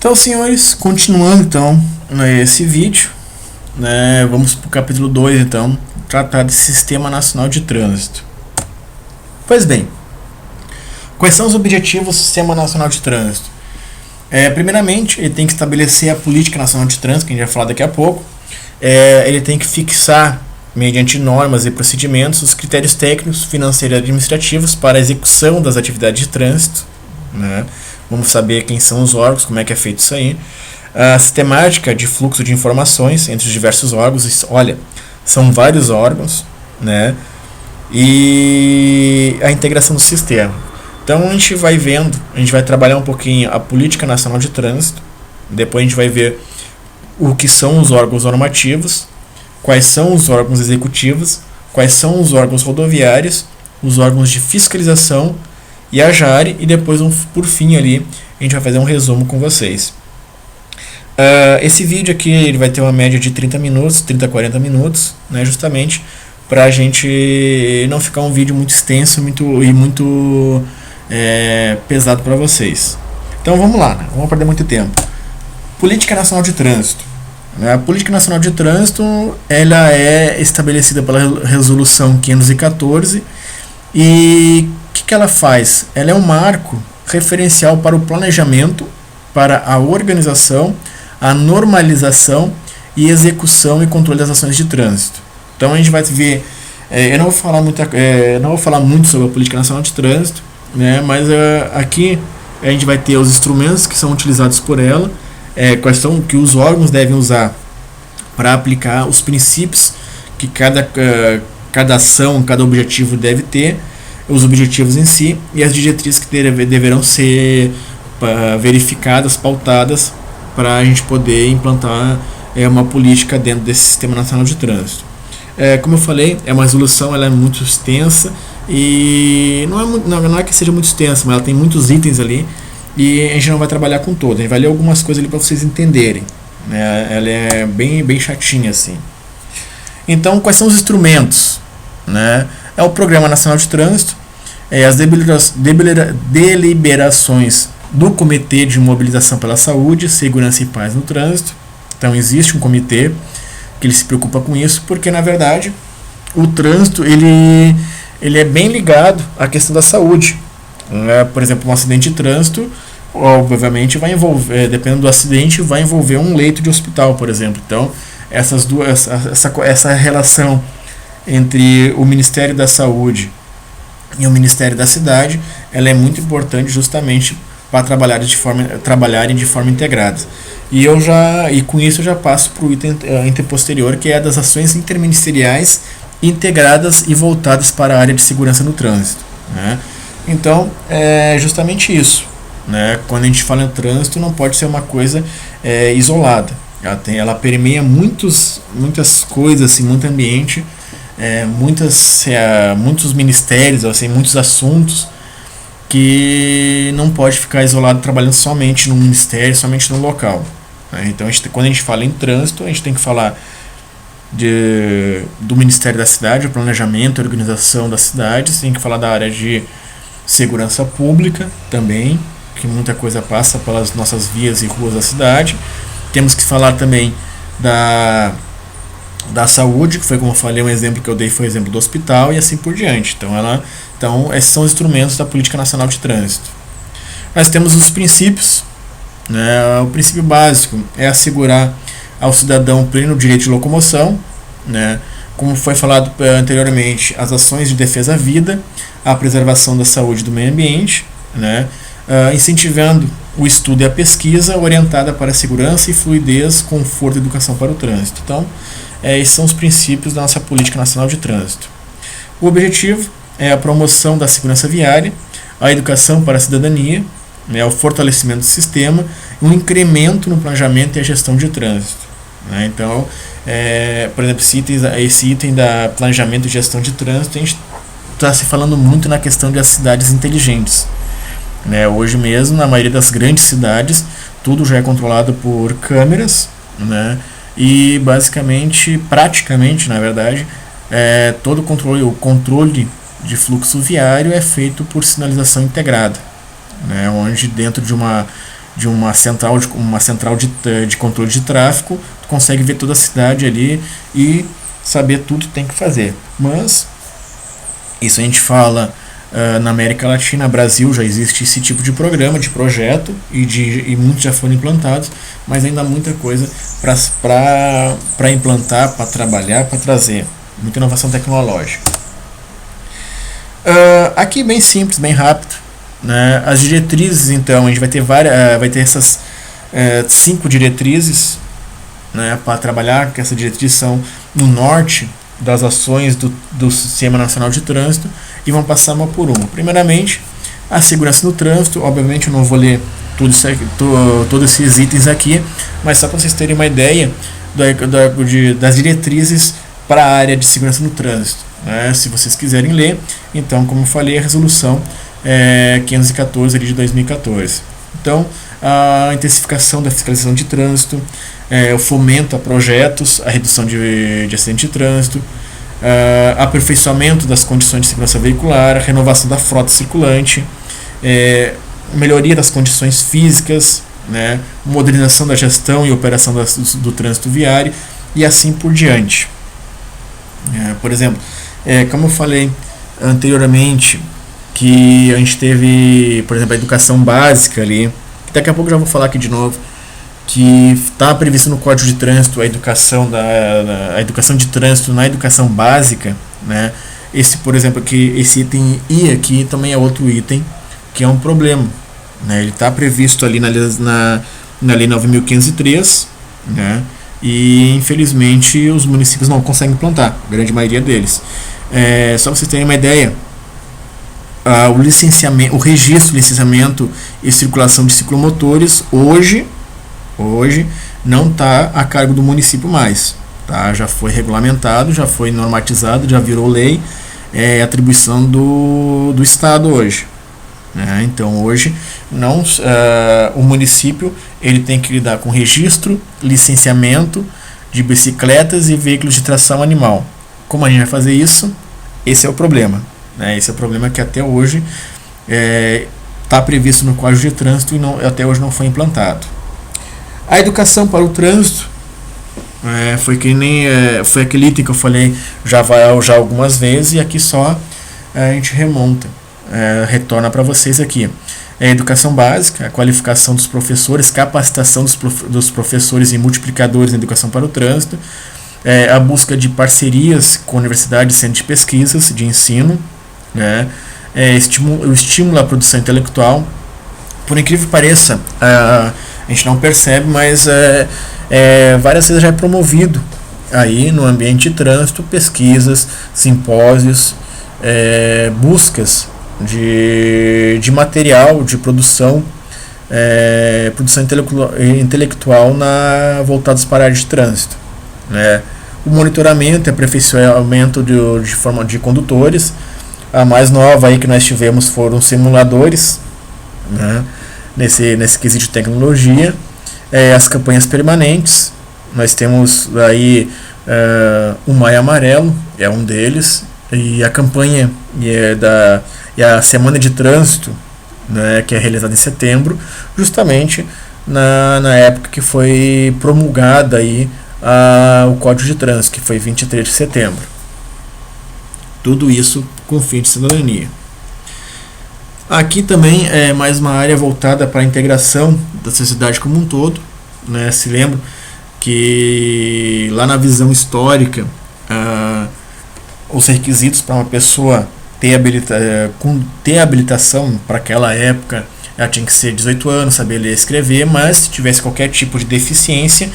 Então, senhores, continuando então esse vídeo, né, vamos para o capítulo 2 então, tratar do Sistema Nacional de Trânsito. Pois bem, quais são os objetivos do Sistema Nacional de Trânsito? Primeiramente, ele tem que estabelecer a Política Nacional de Trânsito, que a gente vai falar daqui a pouco. Ele tem que fixar, mediante normas e procedimentos, os critérios técnicos, financeiros e administrativos para a execução das atividades de trânsito, né? Vamos saber quem são os órgãos, como é que é feito isso aí. A sistemática de fluxo de informações entre os diversos órgãos. Olha, são vários órgãos, né? E a integração do sistema. Então a gente vai vendo, a gente vai trabalhar um pouquinho a Política Nacional de Trânsito. Depois a gente vai ver o que são os órgãos normativos, quais são os órgãos executivos, quais são os órgãos rodoviários, os órgãos de fiscalização e a JARE, e depois, por fim, ali, a gente vai fazer um resumo com vocês. Esse vídeo aqui ele vai ter uma média de 30 minutos, 30 a 40 minutos, né, justamente para a gente não ficar um vídeo muito extenso muito pesado para vocês. Então vamos lá, né? Vamos perder muito tempo. Política Nacional de Trânsito. A Política Nacional de Trânsito ela é estabelecida pela Resolução 514 e o que ela faz? Ela é um marco referencial para o planejamento, para a organização, a normalização e execução e controle das ações de trânsito. Então a gente vai ver, eu não vou falar muito sobre a Política Nacional de Trânsito, né, mas aqui a gente vai ter os instrumentos que são utilizados por ela, quais são que os órgãos devem usar para aplicar os princípios que cada ação, cada objetivo deve ter, os objetivos em si e as diretrizes que deverão ser verificadas, pautadas para a gente poder implantar uma política dentro desse Sistema Nacional de Trânsito. Como eu falei, é uma resolução, ela é muito extensa e não é que seja muito extensa, mas ela tem muitos itens ali e a gente não vai trabalhar com todas, a gente vai ler algumas coisas ali para vocês entenderem, né? Ela é bem chatinha assim. Então, quais são os instrumentos, né? É o Programa Nacional de Trânsito, as deliberações do Comitê de Mobilização pela Saúde, Segurança e Paz no Trânsito. Então existe um comitê que ele se preocupa com isso, porque na verdade o trânsito ele é bem ligado à questão da saúde. Por exemplo, um acidente de trânsito, obviamente vai envolver, dependendo do acidente, vai envolver um leito de hospital, por exemplo. Então essa relação entre o Ministério da Saúde e o Ministério da Cidade, ela é muito importante justamente para trabalharem de forma integrada. E com isso eu já passo para o item posterior, que é das ações interministeriais integradas e voltadas para a área de segurança no trânsito, né? Então, é justamente isso, né? Quando a gente fala em trânsito, não pode ser uma coisa isolada. Ela permeia muitas coisas, assim, muito ambiente, muitos ministérios, assim, muitos assuntos que não pode ficar isolado trabalhando somente no ministério, somente no local, né? Então quando a gente fala em trânsito, a gente tem que falar do Ministério da Cidade, o planejamento, a organização das cidades, tem que falar da área de segurança pública também, que muita coisa passa pelas nossas vias e ruas da cidade. Temos que falar também da saúde, que foi, como eu falei, um exemplo que eu dei foi o exemplo do hospital e assim por diante. Então esses são os instrumentos da Política Nacional de Trânsito. Nós temos os princípios, né? O princípio básico é assegurar ao cidadão pleno direito de locomoção, né? Como foi falado anteriormente, as ações de defesa à vida, a preservação da saúde e do meio ambiente, né? Incentivando o estudo e a pesquisa orientada para a segurança e fluidez, conforto e educação para o trânsito. Então, esses são os princípios da nossa Política Nacional de Trânsito. O objetivo é a promoção da segurança viária, a educação para a cidadania, né, o fortalecimento do sistema, um incremento no planejamento e a gestão de trânsito, né? Então, por exemplo, esse item da planejamento e gestão de trânsito, a gente está se falando muito na questão das cidades inteligentes, né? Hoje mesmo, na maioria das grandes cidades, tudo já é controlado por câmeras, né? E praticamente, na verdade, todo o controle de fluxo viário é feito por sinalização integrada, né? Onde dentro de uma de uma central de controle de tráfego, tu consegue ver toda a cidade ali e saber tudo que tem que fazer. Mas isso a gente fala na América Latina. Brasil já existe esse tipo de programa, de projeto, e muitos já foram implantados, mas ainda há muita coisa para implantar, para trabalhar, para trazer muita inovação tecnológica. Aqui bem simples, bem rápido, né? As diretrizes, então, a gente vai ter essas 5 diretrizes, né, para trabalhar, que essas diretrizes são no norte das ações do Sistema Nacional de Trânsito, e vão passar uma por uma. Primeiramente, a segurança no trânsito. Obviamente eu não vou ler todos esses itens aqui, mas só para vocês terem uma ideia das diretrizes para a área de segurança no trânsito, né? Se vocês quiserem ler, então, como eu falei, a resolução 514 de 2014. Então, a intensificação da fiscalização de trânsito, o fomento a projetos, a redução de acidente de trânsito, aperfeiçoamento das condições de segurança veicular, a renovação da frota circulante, melhoria das condições físicas, né, modernização da gestão e operação do trânsito viário, e assim por diante. Por exemplo, como eu falei anteriormente, que a gente teve, por exemplo, a educação básica ali, que daqui a pouco eu já vou falar aqui de novo, que está previsto no Código de Trânsito a educação de trânsito na educação básica, né? Esse, por exemplo, aqui, esse item I aqui também é outro item que é um problema, né? Ele está previsto ali na Lei 9.503, né? E infelizmente os municípios não conseguem implantar, a grande maioria deles. Só para vocês terem uma ideia, o licenciamento, o registro, licenciamento e circulação de ciclomotores hoje não está a cargo do município mais, tá? Já foi regulamentado, já foi normatizado, já virou lei, atribuição do Estado hoje, né? Então hoje o município ele tem que lidar com registro, licenciamento de bicicletas e veículos de tração animal. Como a gente vai fazer isso? Esse é o problema, né? Esse é o problema que até hoje está previsto no Código de Trânsito e até hoje não foi implantado. A educação para o trânsito foi aquele item que eu falei já algumas vezes, e aqui só a gente retorna para vocês aqui. A educação básica, a qualificação dos professores, capacitação dos professores e multiplicadores na educação para o trânsito, a busca de parcerias com universidades e centros de pesquisas de ensino, né? O estímulo à produção intelectual. Por incrível que pareça, a gente não percebe, mas várias vezes já é promovido aí no ambiente de trânsito pesquisas, simpósios, buscas de material, de produção intelectual voltados para a área de trânsito, né? O monitoramento e aperfeiçoamento de forma de condutores. A mais nova aí que nós tivemos foram simuladores, né? Nesse quesito de tecnologia. As campanhas permanentes, nós temos aí o Maio Amarelo, é um deles, e a campanha e a Semana de Trânsito, né, que é realizada em setembro, justamente na época que foi promulgada aí o Código de Trânsito, que foi 23 de setembro. Tudo isso com fim de cidadania. Aqui também é mais uma área voltada para a integração da sociedade como um todo, né? Se lembra que lá na visão histórica, os requisitos para uma pessoa ter habilitação para aquela época, ela tinha que ser 18 anos, saber ler e escrever, mas se tivesse qualquer tipo de deficiência,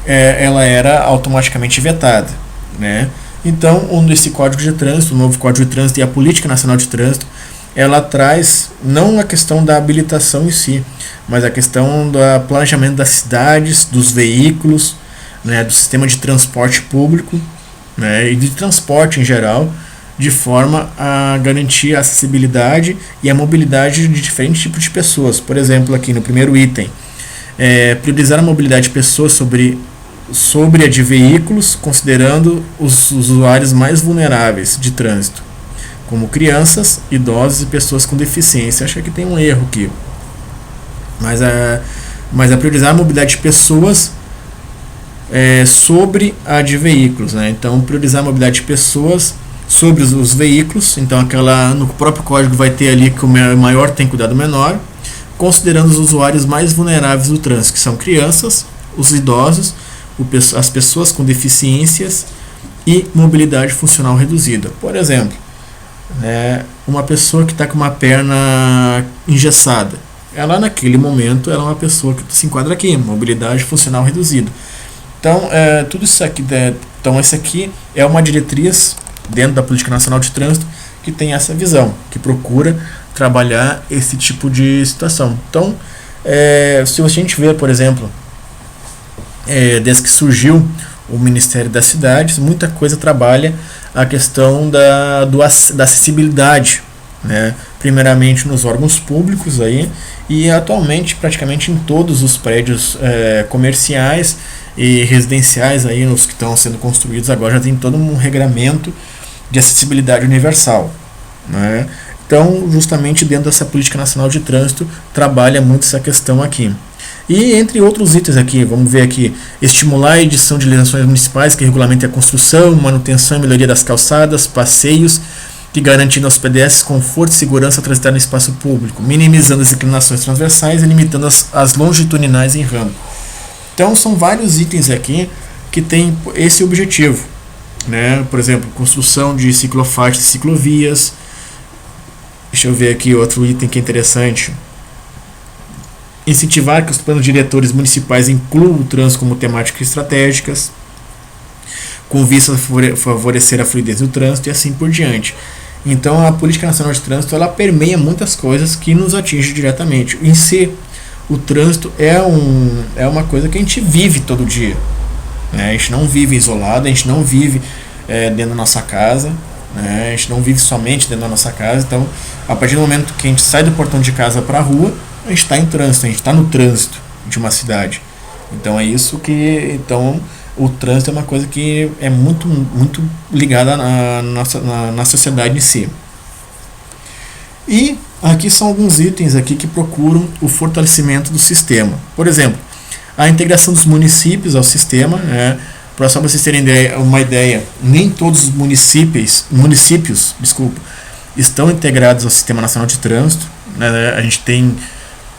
ela era automaticamente vetada, né? Então, esse Código de Trânsito, o novo Código de Trânsito e a Política Nacional de Trânsito, ela traz não a questão da habilitação em si, mas a questão do planejamento das cidades, dos veículos, né, do sistema de transporte público, né, e de transporte em geral, de forma a garantir a acessibilidade e a mobilidade de diferentes tipos de pessoas. Por exemplo, aqui no primeiro item, priorizar a mobilidade de pessoas sobre a de veículos, considerando os usuários mais vulneráveis de trânsito, como crianças, idosos e pessoas com deficiência. Acho que tem um erro aqui. mas é priorizar a mobilidade de pessoas sobre a de veículos, né? Então, priorizar a mobilidade de pessoas sobre os veículos. Então, no próprio código vai ter ali que o maior tem que cuidar do menor, considerando os usuários mais vulneráveis do trânsito, que são crianças, os idosos, as pessoas com deficiências e mobilidade funcional reduzida. Por exemplo, uma pessoa que está com uma perna engessada, ela naquele momento ela é uma pessoa que se enquadra aqui, mobilidade funcional reduzida. Então, tudo isso aqui, então essa aqui é uma diretriz dentro da Política Nacional de Trânsito que tem essa visão, que procura trabalhar esse tipo de situação. Então, se a gente ver, por exemplo, desde que surgiu o Ministério das Cidades, muita coisa trabalha a questão da acessibilidade, né? Primeiramente nos órgãos públicos aí, e atualmente praticamente em todos os prédios comerciais e residenciais aí, nos que estão sendo construídos agora, já tem todo um regramento de acessibilidade universal, né? Então, justamente dentro dessa Política Nacional de Trânsito, trabalha muito essa questão aqui. E entre outros itens aqui, vamos ver aqui, estimular a edição de legislações municipais que regulamentem a construção, manutenção e melhoria das calçadas, passeios, que garantindo aos pedestres conforto e segurança ao transitar no espaço público, minimizando as inclinações transversais e limitando as longitudinais em rampa. Então, são vários itens aqui que têm esse objetivo, né? Por exemplo, construção de ciclofaixas e ciclovias. Deixa eu ver aqui outro item que é interessante. Incentivar que os planos diretores municipais incluam o trânsito como temáticas estratégicas, com vista a favorecer a fluidez do trânsito e assim por diante. Então, a Política Nacional de Trânsito ela permeia muitas coisas que nos atingem diretamente. Em si, o trânsito é uma coisa que a gente vive todo dia, né? A gente não vive isolado, a gente não vive dentro da nossa casa, né? A gente não vive somente dentro da nossa casa. Então, a partir do momento que a gente sai do portão de casa para a rua, a gente está em trânsito, a gente está no trânsito de uma cidade. Então, é isso que... Então, o trânsito é uma coisa que é muito, muito ligada na sociedade em si. E aqui são alguns itens aqui que procuram o fortalecimento do sistema. Por exemplo, a integração dos municípios ao sistema, só para vocês terem uma ideia, nem todos os municípios estão integrados ao Sistema Nacional de Trânsito, né? A gente tem,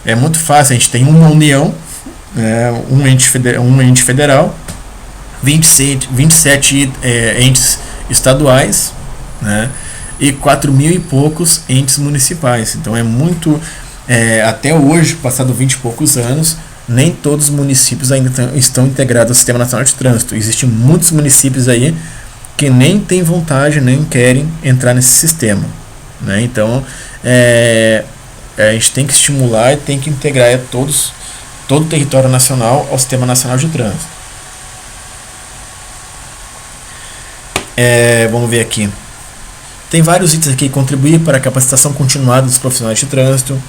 é muito fácil, a gente tem uma União, um ente federal, 27 entes estaduais, né? E 4.000 e poucos entes municipais. Então é muito, até hoje, passado 20 e poucos anos, nem todos os municípios ainda estão integrados ao Sistema Nacional de Trânsito. Existem muitos municípios aí que nem têm vontade, nem querem entrar nesse sistema, né? Então a gente tem que estimular e tem que integrar todo o território nacional ao Sistema Nacional de Trânsito. Vamos ver aqui. Tem vários itens aqui: contribuir para a capacitação continuada dos profissionais de trânsito,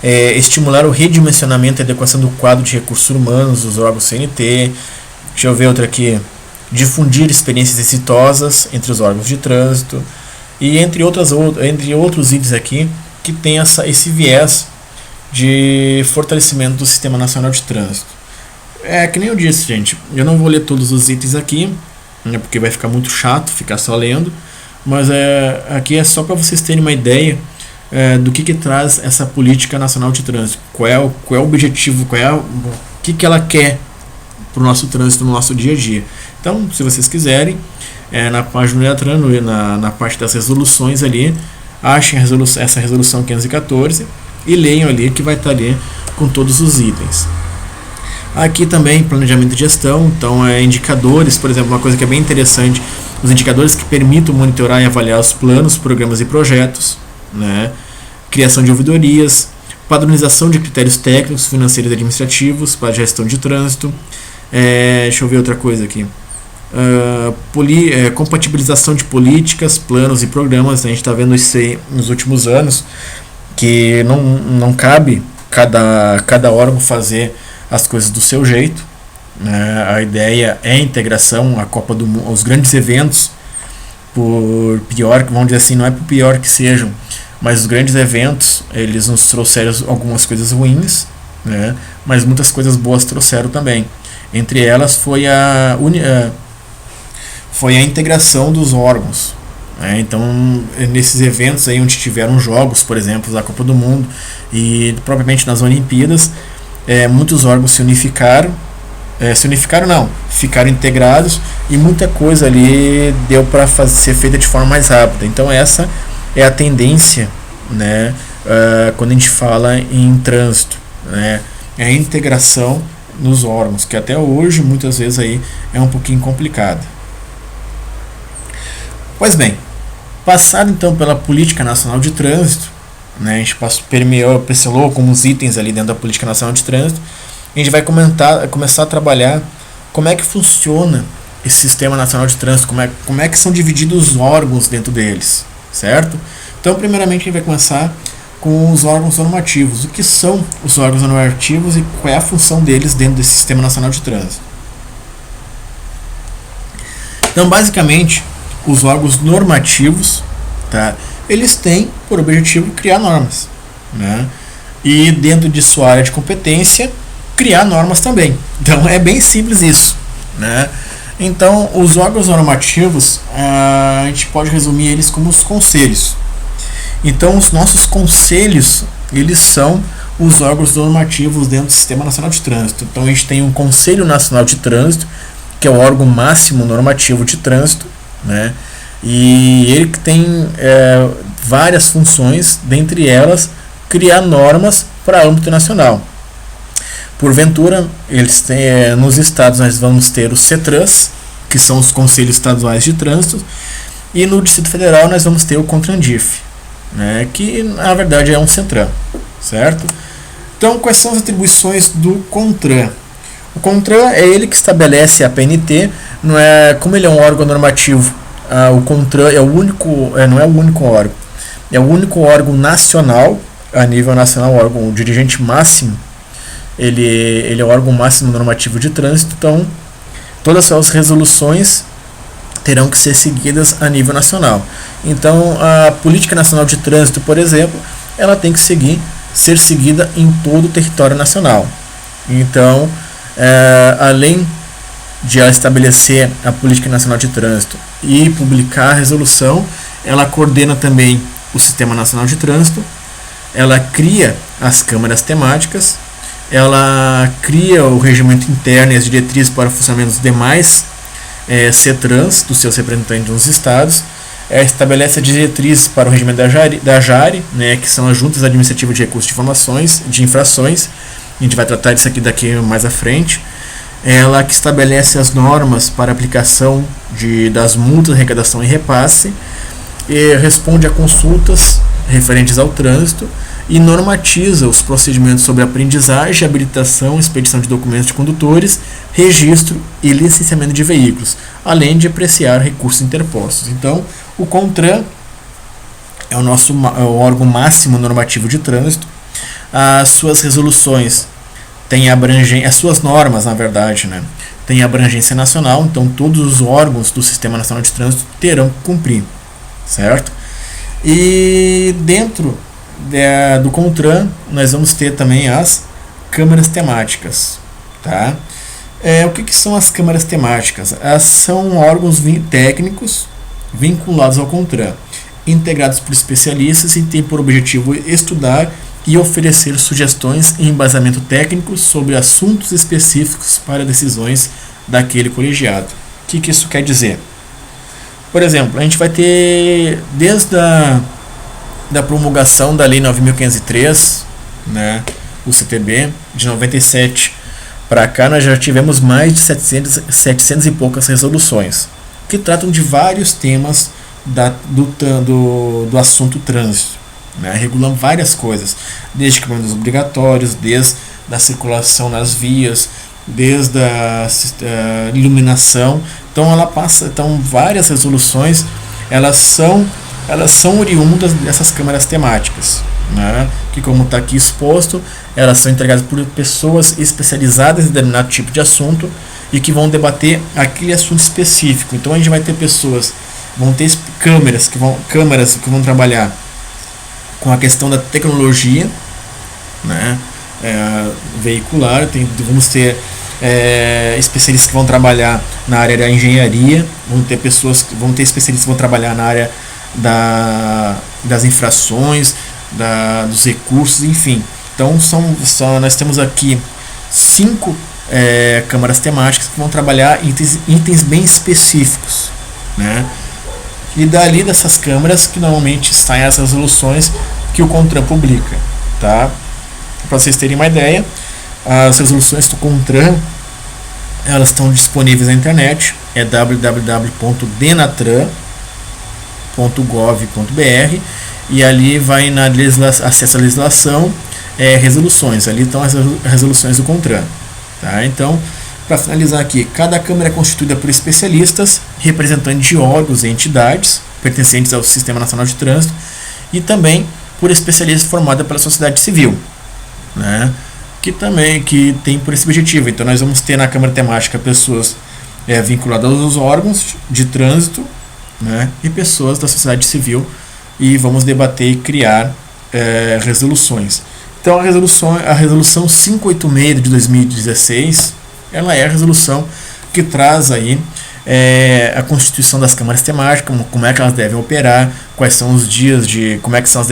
estimular o redimensionamento e adequação do quadro de recursos humanos dos órgãos CNT. Deixa eu ver outra aqui: difundir experiências exitosas entre os órgãos de trânsito, e entre outros itens aqui que tem esse viés de fortalecimento do Sistema Nacional de Trânsito. Que nem eu disse, gente, eu não vou ler todos os itens aqui, né, porque vai ficar muito chato ficar só lendo, mas aqui é só para vocês terem uma ideia do que traz essa Política Nacional de Trânsito, qual é o objetivo, o que ela quer para o nosso trânsito no nosso dia a dia. Então, se vocês quiserem, na página do Detran, na parte das resoluções ali, achem essa resolução 514 e leiam ali, que vai estar ali com todos os itens. Aqui também planejamento de gestão, então indicadores, por exemplo, uma coisa que é bem interessante, os indicadores que permitam monitorar e avaliar os planos, programas e projetos, né? Criação de ouvidorias, padronização de critérios técnicos, financeiros e administrativos para a gestão de trânsito. Deixa eu ver outra coisa aqui. Compatibilização de políticas, planos e programas. A gente está vendo isso aí nos últimos anos, que não cabe cada órgão fazer as coisas do seu jeito, né? A ideia é a integração, a Copa do Mundo, os grandes eventos, por pior, vamos dizer assim, não é por pior que sejam, mas os grandes eventos, eles nos trouxeram algumas coisas ruins, né? Mas muitas coisas boas trouxeram também. Entre elas foi a integração dos órgãos, né? Então, nesses eventos aí onde tiveram jogos, por exemplo, da Copa do Mundo e propriamente nas Olimpíadas, muitos órgãos se unificaram. Ficaram integrados e muita coisa ali deu para ser feita de forma mais rápida. Então essa é a tendência, né, quando a gente fala em trânsito, né, é a integração nos órgãos, que até hoje muitas vezes aí é um pouquinho complicada. Pois bem, passado então pela Política Nacional de Trânsito, né, a gente pincelou alguns itens ali dentro da Política Nacional de Trânsito. A gente vai começar a trabalhar como é que funciona esse Sistema Nacional de Trânsito, como é que são divididos os órgãos dentro deles, certo? Então, primeiramente, a gente vai começar com os órgãos normativos. O que são os órgãos normativos e qual é a função deles dentro desse Sistema Nacional de Trânsito? Então, basicamente, os órgãos normativos, tá, eles têm por objetivo criar normas, né? E dentro de sua área de competência, criar normas também. Então é bem simples isso, né? Então os órgãos normativos, a gente pode resumir eles como os conselhos. Então os nossos conselhos, eles são os órgãos normativos dentro do Sistema Nacional de Trânsito. Então a gente tem um Conselho Nacional de Trânsito, que é o órgão máximo normativo de trânsito, né? E ele que tem várias funções, dentre elas criar normas para âmbito nacional. Porventura, nos estados nós vamos ter os CETRANS, que são os Conselhos Estaduais de Trânsito, e no Distrito Federal nós vamos ter o CONTRANDIF, né, que na verdade é um CENTRAN, certo? Então, quais são as atribuições do CONTRAN? O CONTRAN é ele que estabelece a PNT, como ele é um órgão normativo, o CONTRAN é o único, não é o único órgão, é o único órgão nacional, a nível nacional, o órgão dirigente máximo. Ele é o órgão máximo normativo de trânsito, então todas as suas resoluções terão que ser seguidas a nível nacional. Então a Política Nacional de Trânsito, por exemplo, ela tem que ser seguida em todo o território nacional. Então, além de ela estabelecer a Política Nacional de Trânsito e publicar a resolução, ela coordena também o Sistema Nacional de Trânsito, ela cria as câmaras temáticas, ela cria o regimento interno e as diretrizes para o funcionamento dos demais CETRANS, dos seus representantes nos estados, estabelece a diretriz para o regimento da JARE, né, que são as Juntas Administrativas de Recursos de Infrações. A gente vai tratar disso aqui daqui mais à frente. Ela que estabelece as normas para aplicação das multas, arrecadação e repasse, e responde a consultas referentes ao trânsito e normatiza os procedimentos sobre aprendizagem, habilitação, expedição de documentos de condutores, registro e licenciamento de veículos, além de apreciar recursos interpostos. Então, o CONTRAN é o órgão máximo normativo de trânsito. As suas resoluções têm abrangência, as suas normas, na verdade, né, têm abrangência nacional, então todos os órgãos do Sistema Nacional de Trânsito terão que cumprir, certo? E dentro do CONTRAN nós vamos ter também as câmaras temáticas, tá? O que são as câmaras temáticas? São órgãos técnicos vinculados ao CONTRAN, integrados por especialistas e têm por objetivo estudar e oferecer sugestões e embasamento técnico sobre assuntos específicos para decisões daquele colegiado. O que isso quer dizer? Por exemplo, a gente vai ter desde da promulgação da Lei 9.503, né, o CTB, de 97 para cá, nós já tivemos mais de 700 e poucas resoluções que tratam de vários temas do assunto trânsito, né, regulando várias coisas, desde equipamentos obrigatórios, desde a circulação nas vias, desde a iluminação. Então várias resoluções elas são oriundas dessas câmaras temáticas, né, que, como está aqui exposto, elas são entregadas por pessoas especializadas em determinado tipo de assunto e que vão debater aquele assunto específico. Então a gente vai ter vão ter câmaras que vão trabalhar com a questão da tecnologia, né, veicular, vamos ter especialistas que vão trabalhar na área da engenharia, vão ter especialistas que vão trabalhar na área das infrações, dos recursos, enfim. Então nós temos aqui 5 câmaras temáticas que vão trabalhar itens bem específicos, né? E dali dessas câmaras que normalmente saem as resoluções que o CONTRAN publica, tá? Para vocês terem uma ideia, as resoluções do CONTRAN, elas estão disponíveis na internet, é www.denatran.gov.br, e ali vai na acesso à legislação, resoluções, ali estão as resoluções do CONTRAN, tá? Então, para finalizar aqui, cada câmara é constituída por especialistas, representantes de órgãos e entidades pertencentes ao Sistema Nacional de Trânsito, e também por especialistas formados pela sociedade civil, né? Que tem por esse objetivo. Então nós vamos ter na câmara temática pessoas vinculadas aos órgãos de trânsito, né? E pessoas da sociedade civil, e vamos debater e criar resoluções. Então a resolução 586 de 2016, ela é a resolução que traz aí a constituição das câmaras temáticas, como é que elas devem operar, quais são os dias como é que são as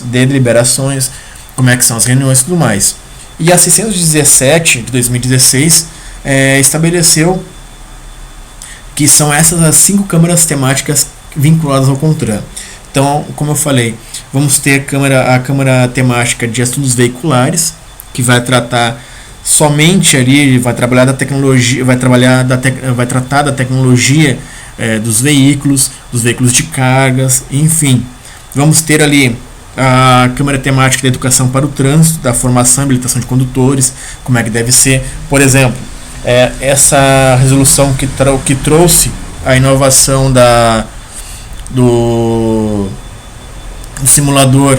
deliberações, como é que são as reuniões e tudo mais. E a 617 de 2016 estabeleceu que são essas as 5 câmaras temáticas vinculadas ao CONTRAN. Então, como eu falei, vamos ter a câmara temática de estudos veiculares, que vai tratar somente ali, vai trabalhar da tecnologia, vai tratar da tecnologia dos veículos de cargas, enfim. Vamos ter ali a câmara temática da educação para o trânsito, da formação e habilitação de condutores, como é que deve ser. Por exemplo, essa resolução que trouxe a inovação do simulador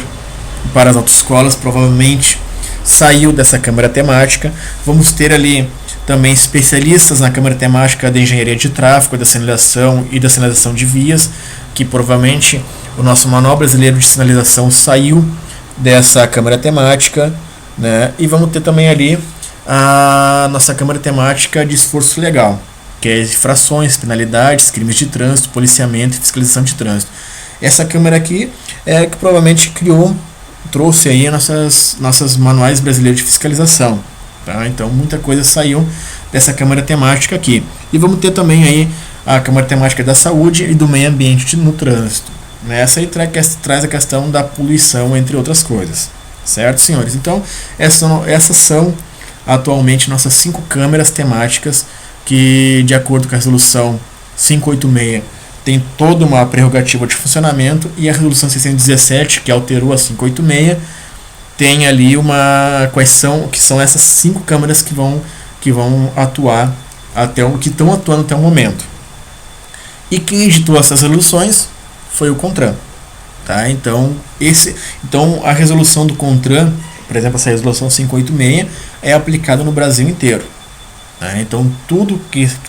para as autoescolas, provavelmente saiu dessa câmara temática. Vamos ter ali também especialistas na câmara temática de engenharia de tráfego, da sinalização e da sinalização de vias, que provavelmente o nosso Manual Brasileiro de Sinalização saiu dessa câmara temática, né? E vamos ter também ali a nossa câmara temática de esforço legal, que é infrações, penalidades, crimes de trânsito, policiamento e fiscalização de trânsito. Essa câmara aqui é que provavelmente trouxe aí nossas manuais brasileiros de fiscalização, tá? Então muita coisa saiu dessa câmara temática aqui. E vamos ter também aí a câmara temática da saúde e do meio ambiente no trânsito. Essa aí traz a questão da poluição, entre outras coisas, certo, senhores? Então essas são atualmente nossas 5 câmaras temáticas que, de acordo com a resolução 586, tem toda uma prerrogativa de funcionamento, e a resolução 617, que alterou a 586, tem ali que são essas 5 câmaras que vão atuar que estão atuando até o momento. E quem editou essas resoluções foi o CONTRAN, tá? Então a resolução do CONTRAN, por exemplo, essa resolução 586, é aplicada no Brasil inteiro, tá? Então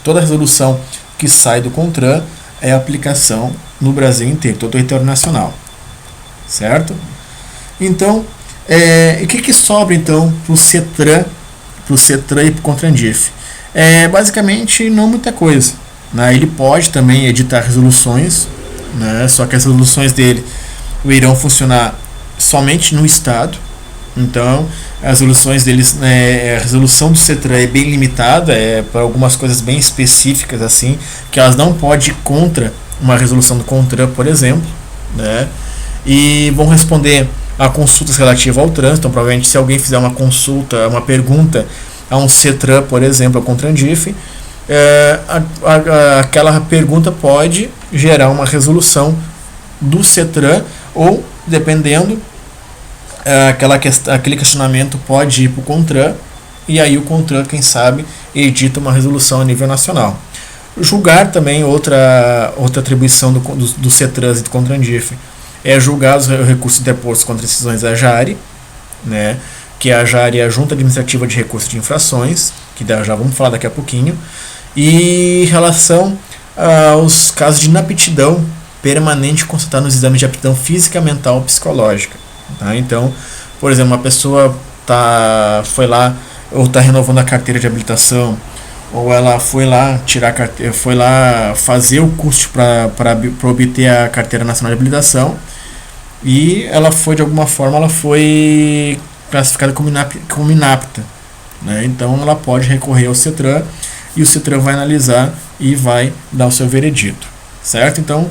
toda resolução que sai do CONTRAN é aplicação no Brasil inteiro, todo o território nacional, certo? Então, o que sobra então para o CETRAN e para o CONTRANDIF? Basicamente não muita coisa, né? Ele pode também editar resoluções, né? Só que as resoluções dele irão funcionar somente no estado. Então as resoluções deles, a resolução do CETRAN é bem limitada, para algumas coisas bem específicas, assim, que elas não podem ir contra uma resolução do CONTRAN, por exemplo, né? E vão responder a consultas relativas ao trânsito. Então provavelmente, se alguém fizer uma pergunta a um CETRAN, por exemplo, ao CONTRANDIF, aquela pergunta pode gerar uma resolução do CETRAN, ou, dependendo, aquele questionamento pode ir para o CONTRAN, e aí o CONTRAN, quem sabe, edita uma resolução a nível nacional. Julgar também, outra atribuição do CETRAN e do CONTRANDIF, é julgar os recursos interpostos contra decisões da JARE, né? Que a JARE é a Junta Administrativa de Recursos de Infrações, que já vamos falar daqui a pouquinho, e em relação aos casos de inaptidão permanente constatada nos exames de aptidão física, mental ou psicológica, tá? Então, por exemplo, uma pessoa foi lá ou está renovando a carteira de habilitação, ou ela foi lá tirar carteira, foi lá fazer o curso para obter a carteira nacional de habilitação, e ela foi, de alguma forma, ela foi classificada como inapta, né? Então ela pode recorrer ao CETRAN, e o CETRAN vai analisar e vai dar o seu veredito, certo? Então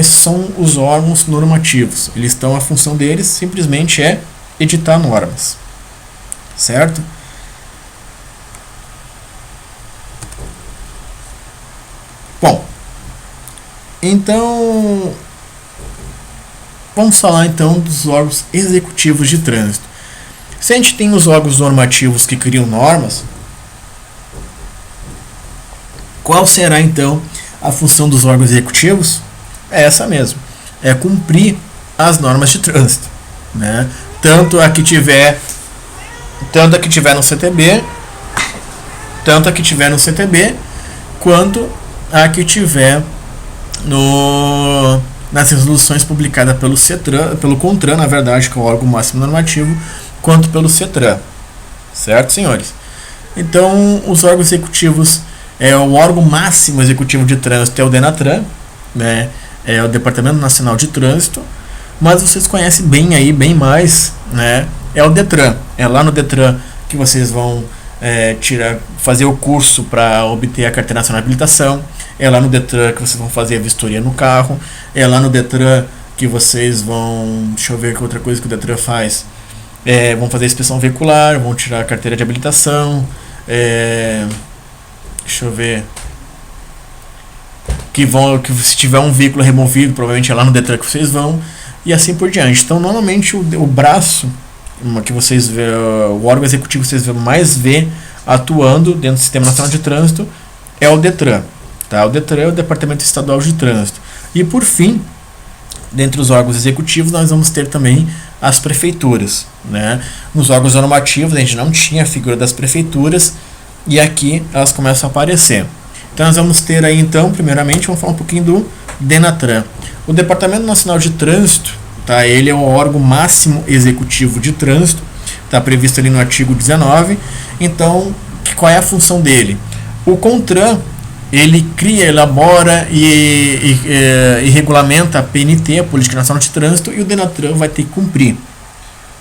esses são os órgãos normativos. A função deles simplesmente é editar normas, certo? Bom, então vamos falar então dos órgãos executivos de trânsito. Se a gente tem os órgãos normativos que criam normas, qual será então a função dos órgãos executivos? É essa mesmo, é cumprir as normas de trânsito, né? Tanto a que tiver no CTB, quanto a que tiver nas resoluções publicadas pelo CETRAN, pelo CONTRAN, na verdade, que é o órgão máximo normativo, quanto pelo CETRAN, certo, senhores? Então, os órgãos executivos, o órgão máximo executivo de trânsito é o DENATRAN, né? É o Departamento Nacional de Trânsito, mas vocês conhecem bem mais, né? É o DETRAN. É lá no DETRAN que vocês vão fazer o curso para obter a carteira nacional de habilitação. É lá no DETRAN que vocês vão fazer a vistoria no carro. É lá no DETRAN que vocês vão... Deixa eu ver que outra coisa que o DETRAN faz. Vão fazer a inspeção veicular, vão tirar a carteira de habilitação. Deixa eu ver... Que se tiver um veículo removido, provavelmente é lá no DETRAN que vocês vão, e assim por diante. Então, normalmente, o braço que vocês vê, o órgão executivo que vocês mais vê atuando dentro do Sistema Nacional de Trânsito é o DETRAN. Tá? O DETRAN é o Departamento Estadual de Trânsito. E, por fim, dentre os órgãos executivos, nós vamos ter também as prefeituras, né? Nos órgãos normativos, a gente não tinha a figura das prefeituras, e aqui elas começam a aparecer. Então nós vamos ter aí, então, primeiramente, vamos falar um pouquinho do DENATRAN. O Departamento Nacional de Trânsito, tá? Ele é o órgão máximo executivo de trânsito, está previsto ali no artigo 19. Então, qual é a função dele? O CONTRAN, ele cria, elabora e regulamenta a PNT, a Política Nacional de Trânsito, e o DENATRAN vai ter que cumprir.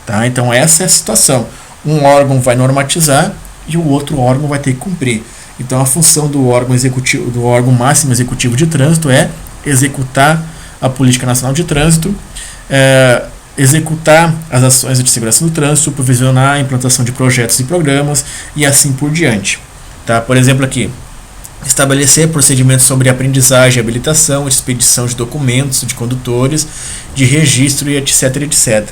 Tá? Então essa é a situação. Um órgão vai normatizar e o outro órgão vai ter que cumprir. Então a função do órgão executivo, do órgão máximo executivo de trânsito, é executar a Política Nacional de Trânsito, executar as ações de segurança no trânsito, supervisionar a implantação de projetos e programas e assim por diante. Tá? Por exemplo, aqui, estabelecer procedimentos sobre aprendizagem, habilitação, expedição de documentos de condutores, de registro e etc, etc.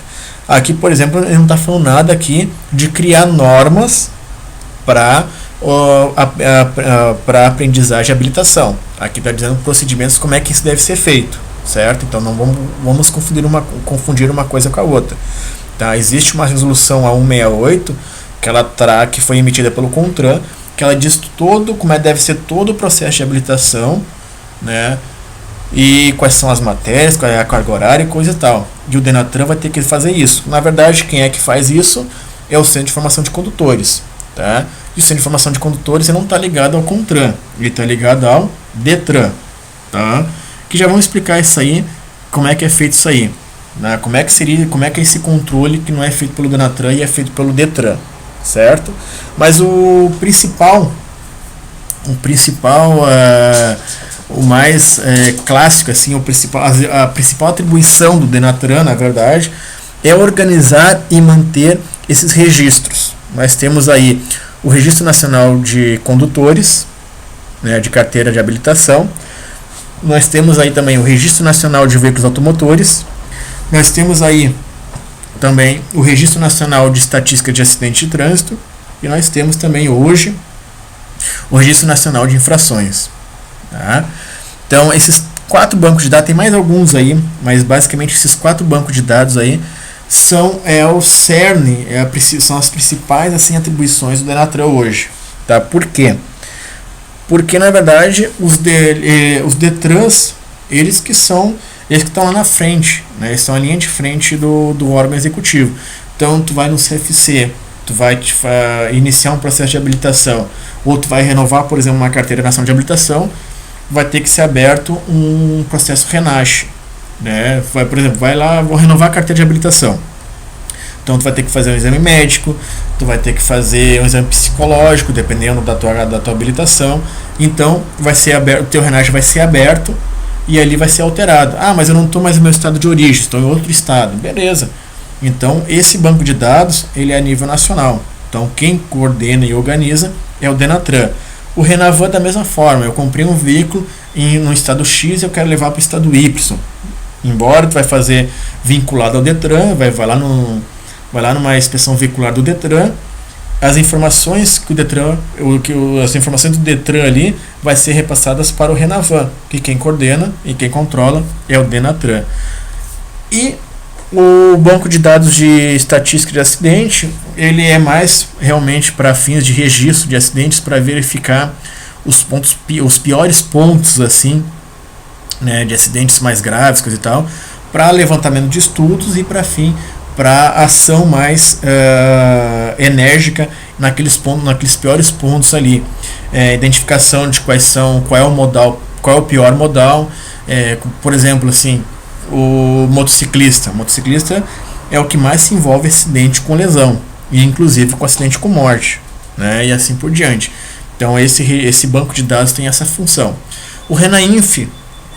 Aqui, por exemplo, ele não está falando nada aqui de criar normas para aprendizagem e habilitação. Aqui está dizendo procedimentos, como é que isso deve ser feito, certo? Então não vamos confundir uma coisa com a outra. Tá? Existe uma resolução a 168 que foi emitida pelo CONTRAN, que ela diz como deve ser todo o processo de habilitação, né? E quais são as matérias, qual é a carga horária e coisa e tal. E o DENATRAN vai ter que fazer isso. Na verdade, quem é que faz isso é o Centro de Formação de Condutores. Tá? E o Centro de Formação de Condutores não está ligado ao CONTRAN, ele está ligado ao DETRAN. Tá? Que já vamos explicar isso aí, como é que é feito isso aí. Né? Como é que é esse controle que não é feito pelo DENATRAN e é feito pelo DETRAN. Certo? Mas o mais clássico, assim, a principal atribuição do DENATRAN, na verdade, é organizar e manter esses registros. Nós temos aí o Registro Nacional de Condutores, né, de carteira de habilitação. Nós temos aí também o Registro Nacional de Veículos Automotores. Nós temos aí também o Registro Nacional de Estatística de Acidente de Trânsito, e nós temos também hoje o Registro Nacional de Infrações. Tá? Então esses 4 bancos de dados, tem mais alguns aí, mas basicamente esses 4 bancos de dados aí são o cerne, são as principais, assim, atribuições do DENATRAN hoje. Tá? Por quê? Porque na verdade os DETRANs, eles que estão lá na frente, né? Eles estão à linha de frente do órgão executivo. Então tu vai no CFC, tu vai iniciar um processo de habilitação, ou tu vai renovar, por exemplo, uma carteira nacional de habilitação, vai ter que ser aberto um processo RENASCE, né? Por exemplo, vai lá, vou renovar a carteira de habilitação. Então tu vai ter que fazer um exame médico, tu vai ter que fazer um exame psicológico, dependendo da tua habilitação. Então vai ser aberto, o teu RENASCE vai ser aberto e ali vai ser alterado. Ah, mas eu não estou mais no meu estado de origem, estou em outro estado. Beleza. Então esse banco de dados ele é a nível nacional. Então quem coordena e organiza é o Denatran. O Renavan da mesma forma. Eu comprei um veículo no estado X e eu quero levar para o estado Y. Embora tu vai fazer vinculado ao Detran, vai lá numa inspeção veicular do Detran, as informações que o Detran, as informações do Detran ali vai ser repassadas para o Renavan, que quem coordena e quem controla é o Denatran. E o banco de dados de estatística de acidente, ele é mais realmente para fins de registro de acidentes, para verificar os piores pontos assim, né, de acidentes mais graves, coisa e tal, para levantamento de estudos e para ação mais enérgica naqueles piores pontos ali, identificação de qual é o modal, qual é o pior modal, por exemplo, assim, o motociclista é o que mais se envolve acidente com lesão, e inclusive com acidente com morte, né, e assim por diante. Então esse banco de dados tem essa função. O RENAINF,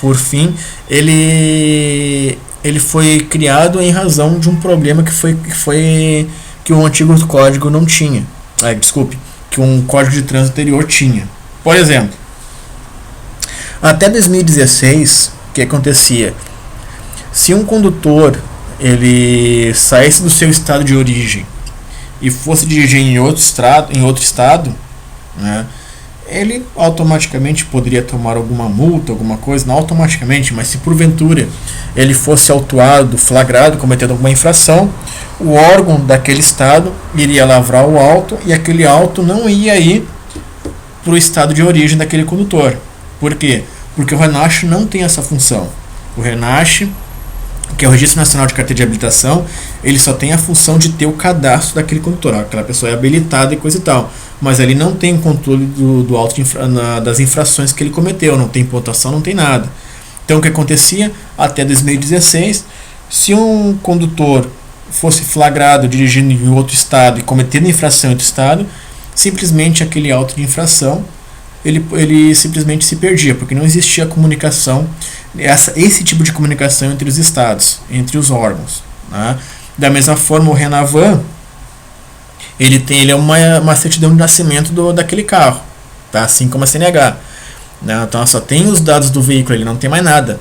por fim, ele foi criado em razão de um problema que o antigo código não tinha. Que um código de trânsito anterior tinha. Por exemplo, até 2016, o que acontecia? Se um condutor ele saísse do seu estado de origem e fosse dirigir em outro estado, né, ele automaticamente poderia tomar alguma multa, alguma coisa, não automaticamente, mas se porventura ele fosse autuado, flagrado, cometendo alguma infração, o órgão daquele estado iria lavrar o auto e aquele auto não ia ir para o estado de origem daquele condutor. Por quê? Porque o RENASCE não tem essa função. O RENASCE, que é o Registro Nacional de Carteira de Habilitação, ele só tem a função de ter o cadastro daquele condutor. Aquela pessoa é habilitada e coisa e tal. Mas ele não tem controle do auto das infrações que ele cometeu. Não tem pontuação, não tem nada. Então o que acontecia? Até 2016, se um condutor fosse flagrado dirigindo em outro estado e cometendo infração em outro estado, simplesmente aquele auto de infração ele simplesmente se perdia, porque não existia comunicação, esse tipo de comunicação entre os estados, entre os órgãos, né? Da mesma forma, o Renavan ele é uma certidão de nascimento daquele carro, tá? Assim como a CNH, né? Então só tem os dados do veículo, ele não tem mais nada,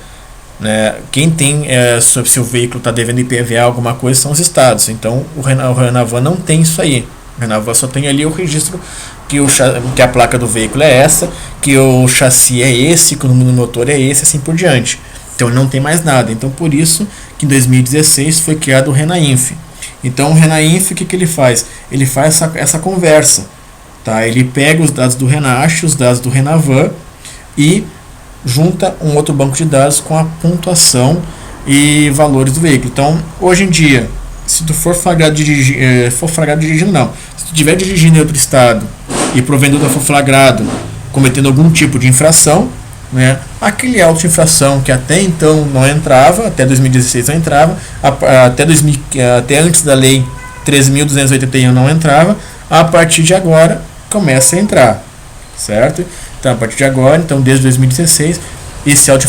né? Quem tem sobre se o veículo está devendo IPVA, alguma coisa, são os estados. Então o Renavan não tem isso aí. O Renavan só tem ali o registro que a placa do veículo é essa, que o chassi é esse, que o número do motor é esse, assim por diante. Então ele não tem mais nada. Então por isso que em 2016 foi criado o RENAINF. Então o RENAINF, o que ele faz? Ele faz essa conversa, tá? Ele pega os dados do RENASCE, os dados do Renavan e junta um outro banco de dados com a pontuação e valores do veículo. Então hoje em dia, se tu for flagrado dirigindo, não. Se tu estiver dirigindo em outro estado e porventura for flagrado cometendo algum tipo de infração, né, aquele auto de infração que até então não entrava, até 2016 não entrava, até antes da lei 13.281 não entrava, a partir de agora começa a entrar, certo? Então a partir de agora, então desde 2016, esse auto de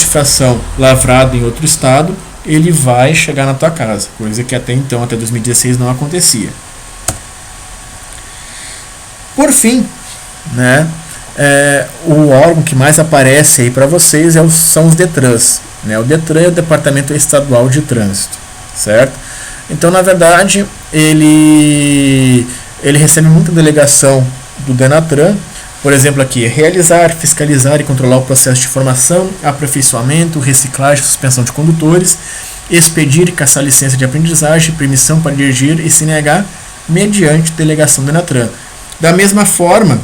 infração lavrado em outro estado, ele vai chegar na tua casa, coisa que até então, até 2016, não acontecia. Por fim, né, o órgão que mais aparece aí para vocês são os DETRANs, né? O DETRAN é o Departamento Estadual de Trânsito, certo? Então, na verdade, ele recebe muita delegação do Denatran. Por exemplo, aqui, realizar, fiscalizar e controlar o processo de formação, aperfeiçoamento, reciclagem e suspensão de condutores, expedir e caçar licença de aprendizagem, permissão para dirigir e CNH mediante delegação do Denatran. Da mesma forma,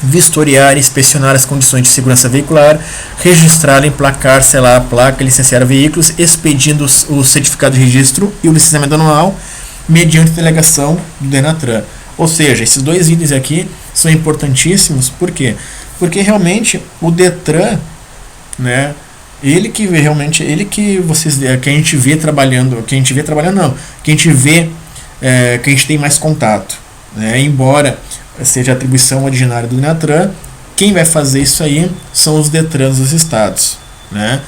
vistoriar e inspecionar as condições de segurança veicular, registrar, emplacar, selar a placa, licenciar veículos, expedindo o certificado de registro e o licenciamento anual, mediante delegação do Denatran. Ou seja, esses dois itens aqui são importantíssimos, por quê? Porque realmente o Detran, né, que a gente vê trabalhando, que a gente tem mais contato, né? Embora seja a atribuição originária do Denatran, quem vai fazer isso aí são os Detrans dos estados, né?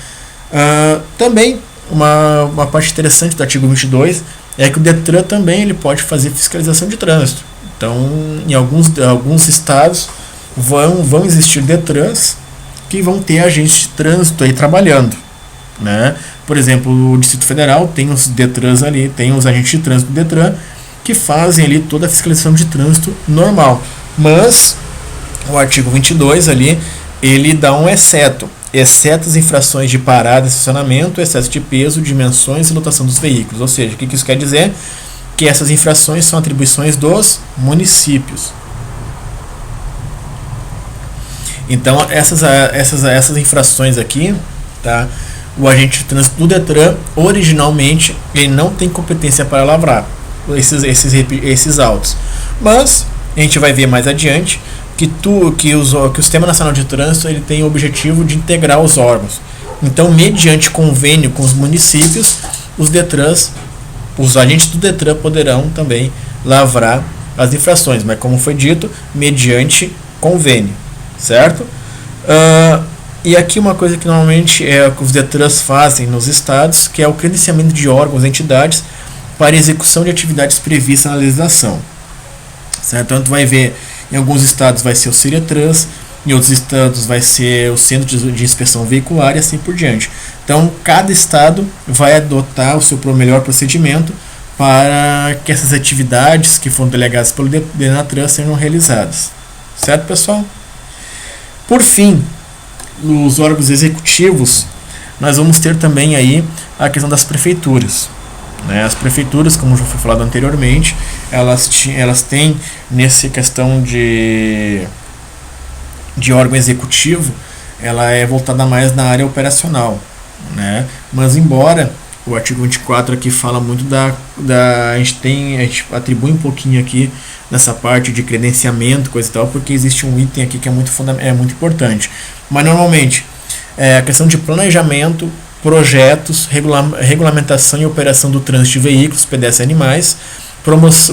Também uma parte interessante do artigo 22 é que o Detran também ele pode fazer fiscalização de trânsito. Então, em alguns estados vão existir Detrans que vão ter agentes de trânsito aí trabalhando, né? Por exemplo, o Distrito Federal tem os Detrans ali, tem os agentes de trânsito do Detran que fazem ali toda a fiscalização de trânsito normal. Mas o artigo 22 ali, ele dá um exceto as infrações de parada e estacionamento, excesso de peso, dimensões e lotação dos veículos. Ou seja, o que isso quer dizer? Que essas infrações são atribuições dos municípios. Então, essas infrações aqui, tá? O agente de trânsito do Detran, originalmente, ele não tem competência para lavrar esses autos. Mas, a gente vai ver mais adiante que o Sistema Nacional de Trânsito ele tem o objetivo de integrar os órgãos. Então, mediante convênio com os municípios, os agentes do Detran poderão também lavrar as infrações, mas como foi dito, mediante convênio, certo? E aqui uma coisa que normalmente que os Detrans fazem nos estados, que é o credenciamento de órgãos e entidades para execução de atividades previstas na legislação, certo? Então tu vai ver, em alguns estados vai ser o Ciretrans, em outros estados vai ser o Centro de Inspeção Veicular e assim por diante. Então cada estado vai adotar o seu melhor procedimento para que essas atividades que foram delegadas pelo Denatran sejam realizadas, certo, pessoal? Por fim, nos órgãos executivos, nós vamos ter também aí a questão das prefeituras, né? As prefeituras, como já foi falado anteriormente, elas têm nessa questão de órgão executivo, ela é voltada mais na área operacional, né? Mas embora o artigo 24 aqui fala muito a gente atribui um pouquinho aqui nessa parte de credenciamento, coisa e tal, porque existe um item aqui que é muito importante. Mas normalmente a questão de planejamento, projetos, regulamentação e operação do trânsito de veículos, pedestres e animais,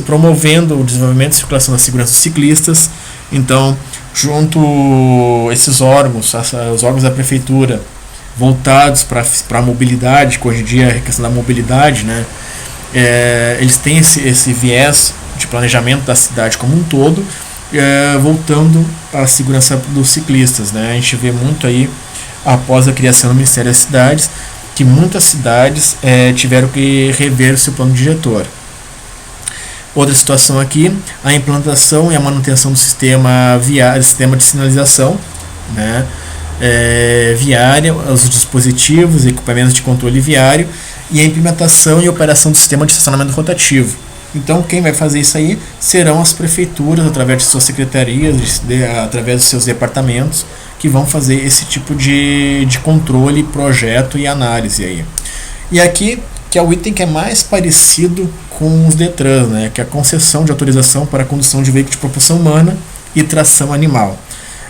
promovendo o desenvolvimento e circulação da segurança dos ciclistas. Então, junto esses órgãos, os órgãos da prefeitura, voltados para a mobilidade, que hoje em dia é a questão da mobilidade, né? Eles têm esse viés de planejamento da cidade como um todo, voltando à segurança dos ciclistas, né? A gente vê muito aí, após a criação do Ministério das Cidades, que muitas cidades tiveram que rever o seu plano diretor. Outra situação aqui, a implantação e a manutenção do sistema de sinalização, né? Viária, os dispositivos e equipamentos de controle viário e a implementação e operação do sistema de estacionamento rotativo. Então, quem vai fazer isso aí serão as prefeituras, através de suas secretarias, através dos seus departamentos, que vão fazer esse tipo de controle, projeto e análise aí. E aqui, que é o item que é mais parecido com os Detrans, né, que é a concessão de autorização para a condução de veículos de propulsão humana e tração animal.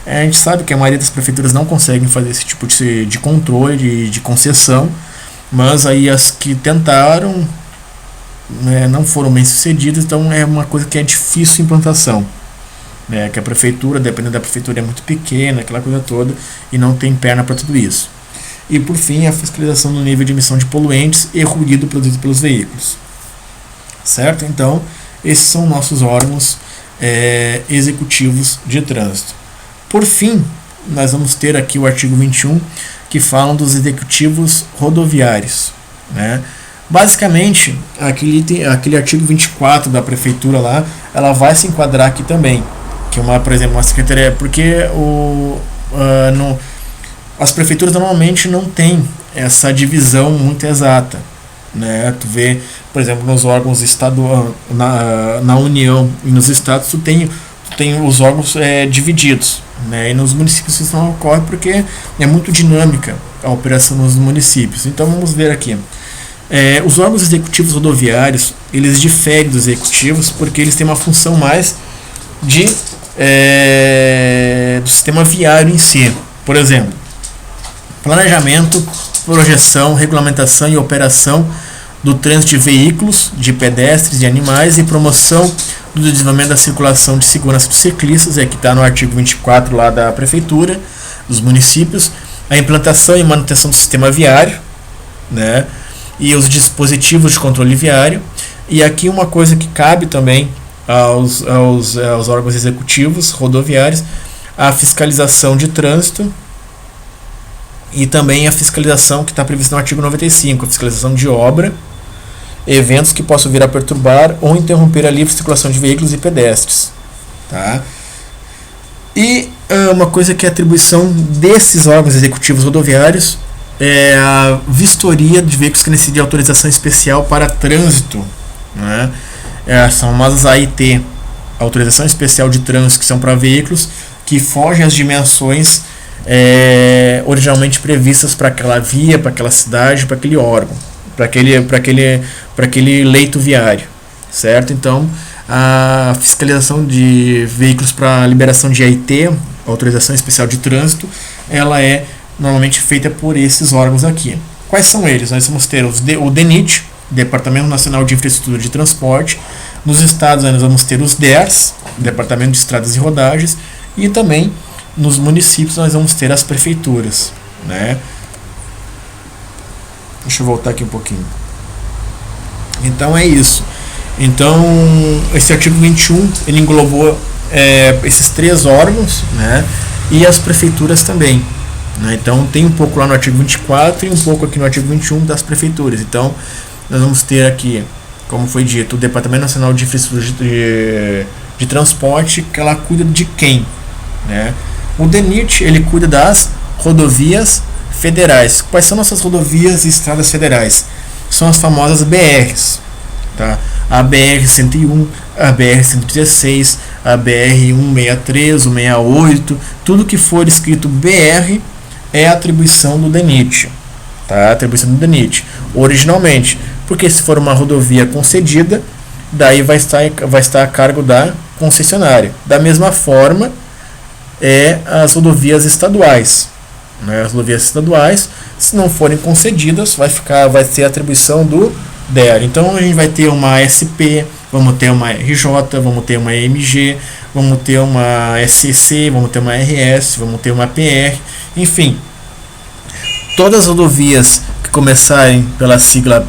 A gente sabe que a maioria das prefeituras não conseguem fazer esse tipo de controle, de concessão, mas aí as que tentaram, né, não foram bem sucedidas, então é uma coisa que é difícil implantação, né, que a prefeitura, dependendo da prefeitura, é muito pequena, aquela coisa toda, e não tem perna para tudo isso. E por fim, a fiscalização do nível de emissão de poluentes e ruído produzido pelos veículos, certo? Então, esses são nossos órgãos executivos de trânsito. Por fim, nós vamos ter aqui o artigo 21, que fala dos executivos rodoviários, né? Basicamente, aquele artigo 24 da prefeitura lá, ela vai se enquadrar aqui também, que por exemplo, uma secretaria, porque as prefeituras normalmente não têm essa divisão muito exata, né? Tu vê, por exemplo, nos órgãos estaduais, na União e nos estados, tu tem os órgãos divididos, né? E nos municípios isso não ocorre porque é muito dinâmica a operação nos municípios. Então vamos ver aqui. Os órgãos executivos rodoviários, eles diferem dos executivos porque eles têm uma função mais do sistema viário em si. Por exemplo, planejamento, projeção, regulamentação e operação do trânsito de veículos, de pedestres e animais e promoção do desenvolvimento da circulação de segurança dos ciclistas, que está no artigo 24 lá da Prefeitura, dos municípios, a implantação e manutenção do sistema viário, né, e os dispositivos de controle viário. E aqui uma coisa que cabe também aos órgãos executivos rodoviários, a fiscalização de trânsito e também a fiscalização que está prevista no artigo 95, a fiscalização de obra, eventos que possam vir a perturbar ou interromper a livre circulação de veículos e pedestres. Tá? E uma coisa que é atribuição desses órgãos executivos rodoviários é a vistoria de veículos que necessitam de autorização especial para trânsito, né? São chamadas AIT, autorização especial de trânsito, que são para veículos que fogem às dimensões originalmente previstas para aquela via, para aquela cidade, para aquele órgão, para aquele leito viário, certo? Então, a fiscalização de veículos para liberação de AIT, autorização especial de trânsito, ela é normalmente feita por esses órgãos aqui. Quais são eles? Nós vamos ter o DENIT, Departamento Nacional de Infraestrutura de Transporte. Nos estados nós vamos ter os DERs, Departamento de Estradas e Rodagens, e também nos municípios nós vamos ter as prefeituras, né? Deixa eu voltar aqui um pouquinho. Então é isso. Então esse artigo 21 ele englobou esses três órgãos, né? E as prefeituras também, né? Então tem um pouco lá no artigo 24 e um pouco aqui no artigo 21 das prefeituras. Então nós vamos ter aqui, como foi dito, o Departamento Nacional de Infraestrutura de Transporte, que ela cuida de quem, né? O DENIT, ele cuida das rodovias federais. Quais são nossas rodovias e estradas federais? São as famosas BRs, tá? A BR-101, a BR-116, a BR-163, o 68, tudo que for escrito BR é atribuição do DENIT, tá? Atribuição do DENIT, originalmente, porque se for uma rodovia concedida, daí vai estar a cargo da concessionária. Da mesma forma, as rodovias estaduais, né? As rodovias estaduais, se não forem concedidas, vai ser a atribuição do DER. Então a gente vai ter uma SP, vamos ter uma RJ, vamos ter uma MG, vamos ter uma SCC, vamos ter uma RS, vamos ter uma PR, enfim, todas as rodovias que começarem pela sigla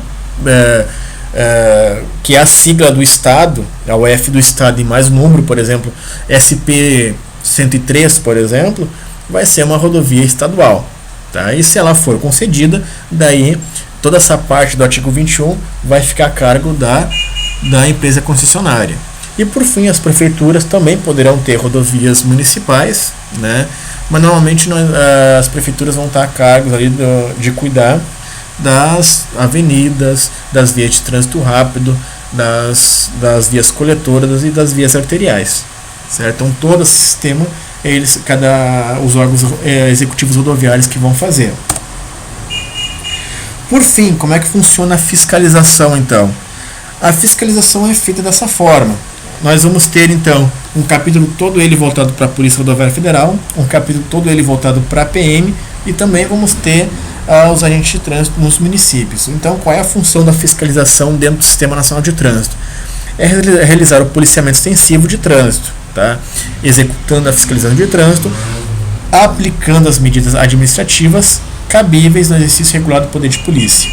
que é a sigla do estado, a UF do estado e mais um número, por exemplo, SP 103, por exemplo, vai ser uma rodovia estadual, tá? E se ela for concedida, daí toda essa parte do artigo 21 vai ficar a cargo da empresa concessionária. E por fim, as prefeituras também poderão ter rodovias municipais, né? Mas normalmente as prefeituras vão estar a cargo ali de cuidar das avenidas, das vias de trânsito rápido, das vias coletoras e das vias arteriais, certo? Então todo esse sistema os órgãos executivos rodoviários que vão fazer. Por fim, como é que funciona a fiscalização então? A fiscalização é feita dessa forma. Nós vamos ter então um capítulo todo ele voltado para a Polícia Rodoviária Federal, um capítulo todo ele voltado para a PM e também vamos ter os agentes de trânsito nos municípios. Então, qual é a função da fiscalização dentro do Sistema Nacional de Trânsito? É realizar o policiamento extensivo de trânsito, tá? Executando a fiscalização de trânsito, aplicando as medidas administrativas cabíveis no exercício regular do poder de polícia.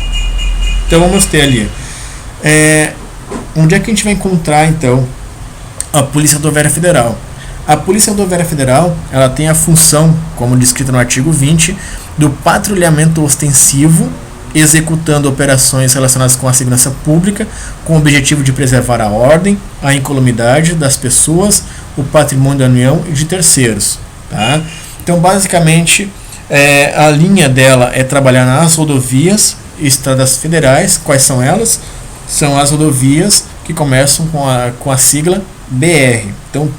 Então, vamos ter ali onde é que a gente vai encontrar então a Polícia Rodoviária Federal? A Polícia Rodoviária Federal ela tem a função, como descrita no artigo 20, do patrulhamento ostensivo, executando operações relacionadas com a segurança pública, com o objetivo de preservar a ordem, a incolumidade das pessoas, o patrimônio da União e de terceiros. Tá? Então, basicamente, a linha dela é trabalhar nas rodovias e estradas federais. Quais são elas? São as rodovias que começam com a sigla BR. Então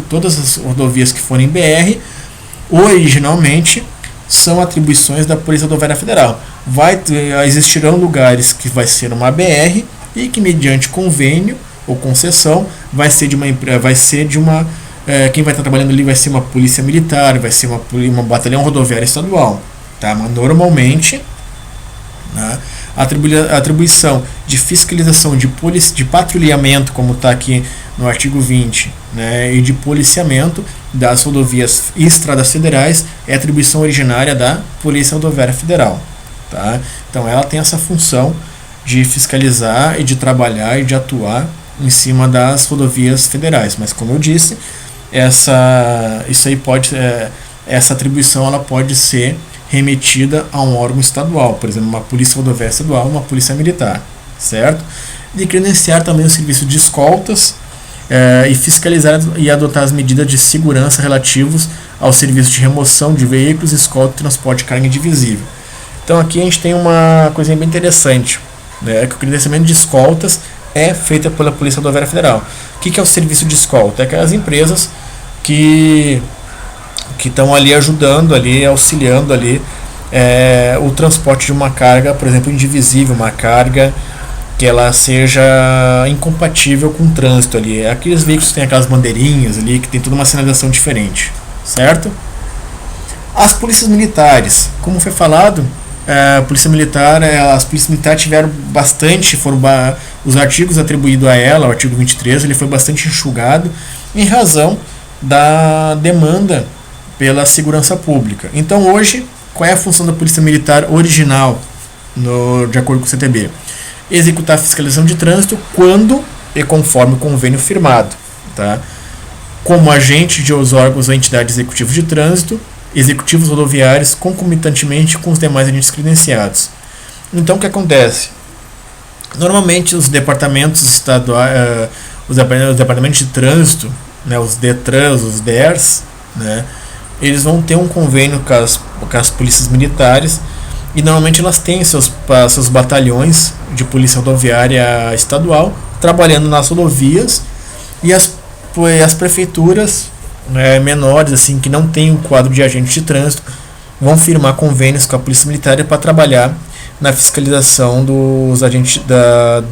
todas as rodovias que forem BR, originalmente, são atribuições da Polícia Rodoviária Federal. Existirão lugares que vai ser uma BR e que, mediante convênio ou concessão, vai ser de uma quem vai estar trabalhando ali vai ser uma polícia militar, vai ser uma batalhão rodoviária estadual, tá? Mas normalmente, né, a atribuição de fiscalização de patrulhamento, como está aqui no artigo 20, né, e de policiamento das rodovias e estradas federais é atribuição originária da Polícia Rodoviária Federal, tá? Então ela tem essa função de fiscalizar e de trabalhar e de atuar em cima das rodovias federais, mas como eu disse, essa atribuição ela pode ser remetida a um órgão estadual, por exemplo, uma polícia rodoviária estadual, uma polícia militar, certo? E credenciar também o serviço de escoltas e fiscalizar e adotar as medidas de segurança relativos ao serviço de remoção de veículos, escolta e transporte de carga indivisível. Então aqui a gente tem uma coisinha bem interessante, né, que o credenciamento de escoltas é feita pela Polícia Rodoviária Federal. O que é o serviço de escolta? É aquelas empresas que estão ali ajudando, ali, auxiliando ali, o transporte de uma carga, por exemplo, indivisível, uma carga que ela seja incompatível com o trânsito ali. Aqueles veículos que tem aquelas bandeirinhas ali, que tem toda uma sinalização diferente, certo? As polícias militares, como foi falado, as polícias militares tiveram bastante, os artigos atribuídos a ela, o artigo 23, ele foi bastante enxugado em razão da demanda pela segurança pública. Então hoje, qual é a função da Polícia Militar original, de acordo com o CTB? Executar a fiscalização de trânsito quando e conforme o convênio firmado, tá? Como agente de os órgãos ou entidades executivas de trânsito, executivos rodoviários, concomitantemente com os demais agentes credenciados. Então o que acontece? Normalmente os departamentos estaduais, os departamentos de trânsito, né, os DETRANS, os DERs, né, eles vão ter um convênio com as polícias militares e normalmente elas têm seus batalhões de polícia rodoviária estadual trabalhando nas rodovias, e as prefeituras, né, menores, assim, que não têm um quadro de agente de trânsito, vão firmar convênios com a Polícia Militar para trabalhar na fiscalização dos agentes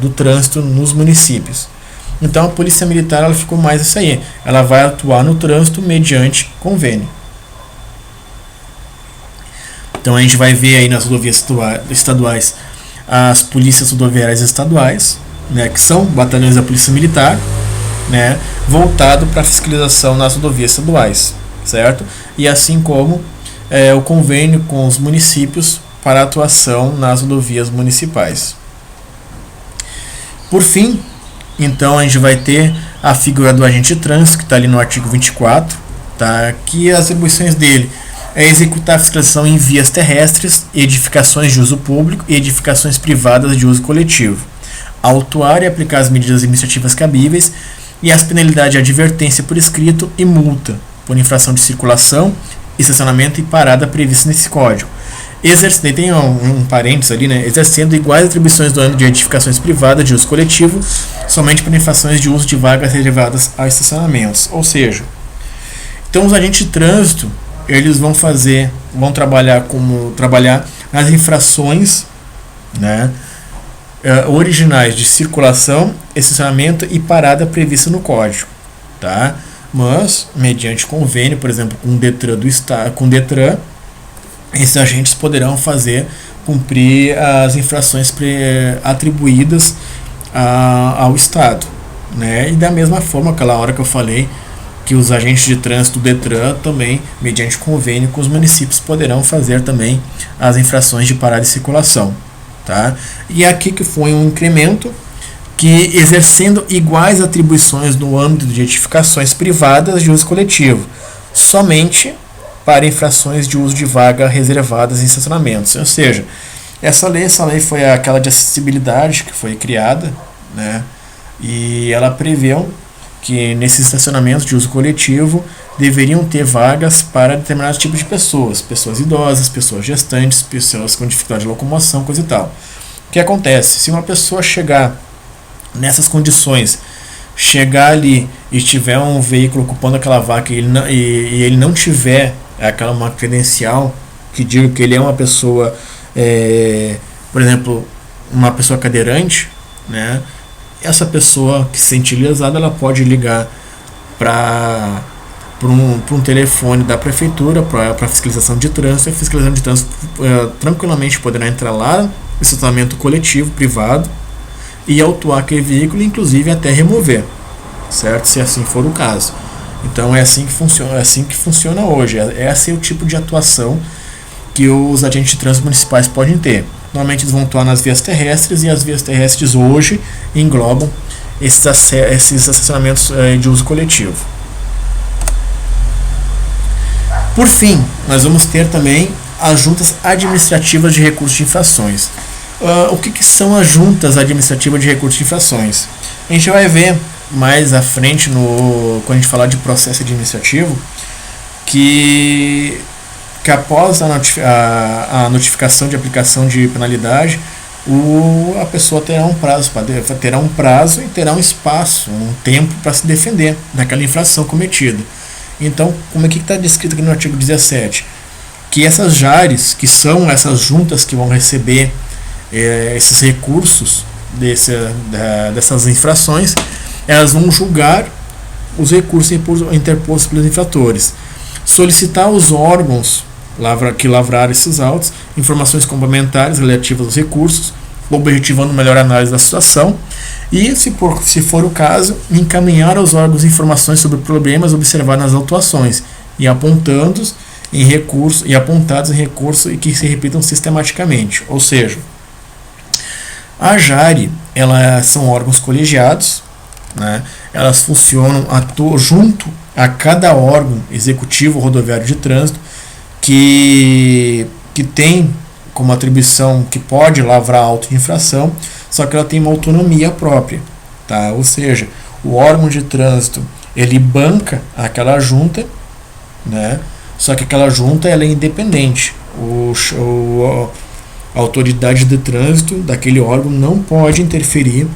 do trânsito nos municípios. Então a Polícia Militar ela ficou mais isso aí, ela vai atuar no trânsito mediante convênio. Então a gente vai ver aí nas rodovias estaduais as polícias rodoviárias estaduais, né, que são batalhões da Polícia Militar, né, voltado para a fiscalização nas rodovias estaduais, certo? E assim como o convênio com os municípios para atuação nas rodovias municipais. Por fim, então a gente vai ter a figura do agente de trânsito, que está ali no artigo 24, tá? Que as atribuições dele é executar a fiscalização em vias terrestres, edificações de uso público e edificações privadas de uso coletivo, autuar e aplicar as medidas administrativas cabíveis e as penalidades de advertência por escrito e multa por infração de circulação, estacionamento e parada previstas nesse código. Tem um parênteses ali, né? Exercendo iguais atribuições do âmbito de edificações privadas de uso coletivo, somente por infrações de uso de vagas reservadas a estacionamentos. Ou seja, então os agentes de trânsito eles vão trabalhar nas infrações, né, originais de circulação, estacionamento e parada prevista no código, tá? Mas mediante convênio, por exemplo, com o Detran do Estado, com o Detran, esses agentes poderão cumprir as infrações atribuídas ao Estado, né? E da mesma forma, aquela hora que eu falei que os agentes de trânsito do Detran também, mediante convênio com os municípios, poderão fazer também as infrações de parada de circulação, tá? E aqui que foi um incremento que exercendo iguais atribuições no âmbito de edificações privadas de uso coletivo, somente para infrações de uso de vaga reservadas em estacionamentos. Ou seja, essa lei foi aquela de acessibilidade que foi criada, né? E ela preveu que nesses estacionamentos de uso coletivo deveriam ter vagas para determinados tipos de pessoas idosas, pessoas gestantes, pessoas com dificuldade de locomoção, coisa e tal. O que acontece? Se uma pessoa chegar nessas condições, chegar ali e tiver um veículo ocupando aquela vaga e ele não tiver uma credencial que diga que ele é uma pessoa, por exemplo, uma pessoa cadeirante, né? Essa pessoa que se sente lesada, ela pode ligar para um telefone da prefeitura para fiscalização de trânsito. A fiscalização de trânsito tranquilamente poderá entrar lá no estacionamento coletivo, privado, e autuar aquele veículo, inclusive até remover, certo? Se assim for o caso. Então é assim que funciona hoje. Esse é o tipo de atuação que os agentes de trânsito municipais podem ter. Normalmente eles vão atuar nas vias terrestres, e as vias terrestres hoje englobam esses estacionamentos de uso coletivo. Por fim, nós vamos ter também as juntas administrativas de recursos de infrações. O que são as juntas administrativas de recursos de infrações? A gente vai ver mais à frente, quando a gente falar de processo administrativo, que após a notificação de aplicação de penalidade, a pessoa terá um prazo e terá um espaço, um tempo para se defender daquela infração cometida. Então, como é que está descrito aqui no artigo 17? Que essas JARes, que são essas juntas que vão receber esses recursos dessas infrações, elas vão julgar os recursos interpostos pelos infratores, solicitar aos órgãos que lavraram esses autos informações complementares relativas aos recursos, objetivando melhor análise da situação, e, se for o caso, encaminhar aos órgãos informações sobre problemas observados nas autuações e apontados em recurso e que se repitam sistematicamente. Ou seja, a JARe, são órgãos colegiados, né? Elas funcionam junto a cada órgão executivo rodoviário de trânsito que tem como atribuição que pode lavrar auto de infração, só que ela tem uma autonomia própria, tá? Ou seja, o órgão de trânsito ele banca aquela junta, né? Só que aquela junta ela é independente. A autoridade de trânsito daquele órgão não pode interferir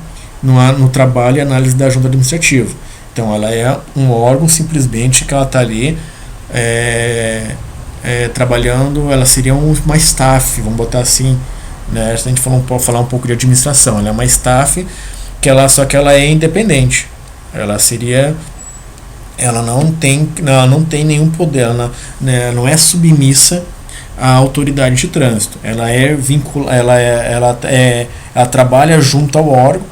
no trabalho e análise da junta administrativa. Então ela é um órgão simplesmente que ela está ali trabalhando, ela seria uma staff, vamos botar assim, né? Se a gente falar um pouco de administração, ela é uma staff só que ela é independente. Ela não tem nenhum poder, ela não é submissa à autoridade de trânsito. Ela trabalha junto ao órgão,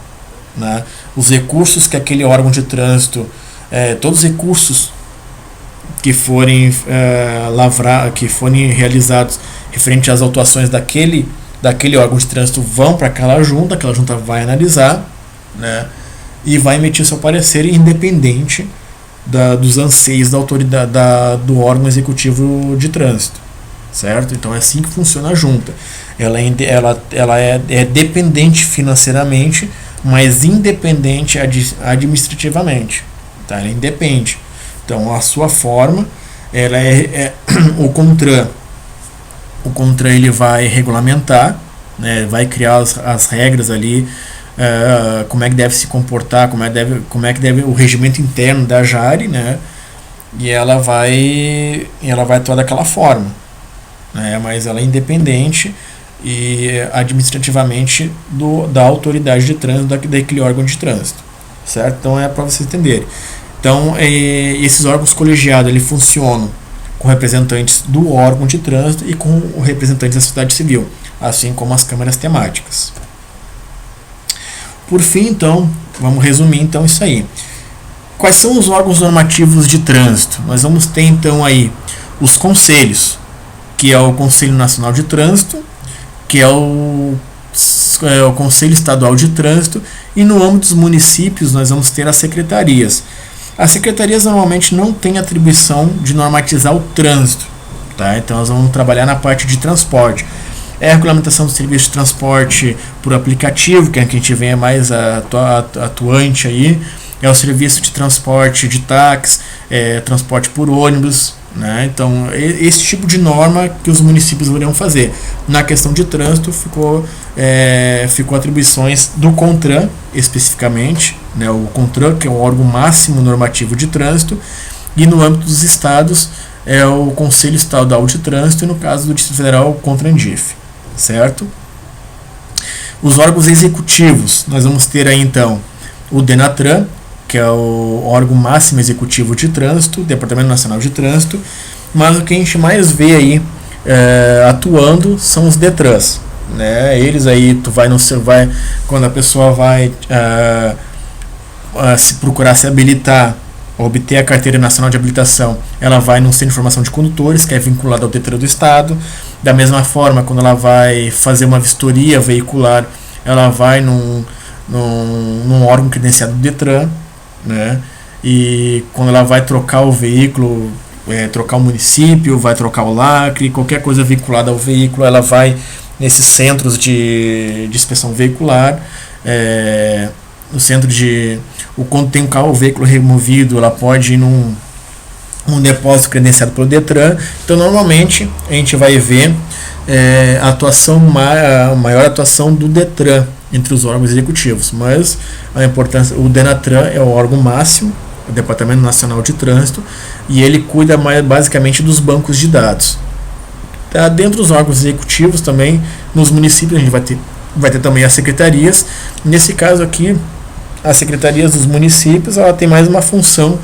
né? Os recursos que aquele órgão de trânsito, todos os recursos que forem que forem realizados referente às autuações daquele órgão de trânsito vão para aquela junta vai analisar, né? E vai emitir seu parecer independente dos anseios da autoridade do órgão executivo de trânsito, certo? Então é assim que funciona a junta. Ela é dependente financeiramente, mas independente administrativamente, tá? Ela independe. Então a sua forma, ela o CONTRAN ele vai regulamentar, né? Vai criar as regras ali, como é que deve se comportar, como é que deve o regimento interno da JARe, né? E ela vai atuar daquela forma, né? Mas ela é independente e administrativamente da autoridade de trânsito daquele órgão de trânsito, certo? Então é para vocês entenderem. Então esses órgãos colegiados eles funcionam com representantes do órgão de trânsito e com representantes da sociedade civil, assim como as câmaras temáticas. Por fim, então, vamos resumir então isso aí. Quais são os órgãos normativos de trânsito? Nós vamos ter então aí os conselhos, que é o Conselho Nacional de Trânsito, que é o Conselho Estadual de Trânsito, e no âmbito dos municípios nós vamos ter as secretarias. As secretarias normalmente não têm atribuição de normatizar o trânsito, tá? Então nós vamos trabalhar na parte de transporte. É a regulamentação do serviço de transporte por aplicativo, que é a que a gente vê mais atuante aí. É o serviço de transporte de táxi, transporte por ônibus, né? Então, esse tipo de norma que os municípios iriam fazer. Na questão de trânsito, ficou atribuições do CONTRAN, especificamente, né, o CONTRAN, que é o órgão máximo normativo de trânsito, e no âmbito dos estados é o Conselho Estadual de Trânsito, e no caso do Distrito Federal, o CONTRANDIF, certo? Os órgãos executivos, nós vamos ter aí então o DENATRAN, que é o órgão máximo executivo de trânsito, Departamento Nacional de Trânsito, mas o que a gente mais vê aí atuando são os DETRANs, né? Eles aí, quando a pessoa vai se procurar se habilitar, obter a carteira nacional de habilitação, ela vai no Centro de Informação de Condutores, que é vinculado ao DETRAN do Estado. Da mesma forma, quando ela vai fazer uma vistoria veicular, ela vai num órgão credenciado do DETRAN, né? E quando ela vai trocar o veículo, trocar o município, vai trocar o lacre, qualquer coisa vinculada ao veículo, ela vai nesses centros de inspeção veicular. No centro quando tem o veículo removido, ela pode ir num depósito credenciado pelo DETRAN. Então, normalmente, a gente vai ver a maior atuação do DETRAN entre os órgãos executivos, mas a importância, o DENATRAN é o órgão máximo, o Departamento Nacional de Trânsito, e ele cuida basicamente dos bancos de dados. Dentro dos órgãos executivos também, nos municípios, a gente vai ter também as secretarias. Nesse caso aqui, as secretarias dos municípios, ela tem mais uma função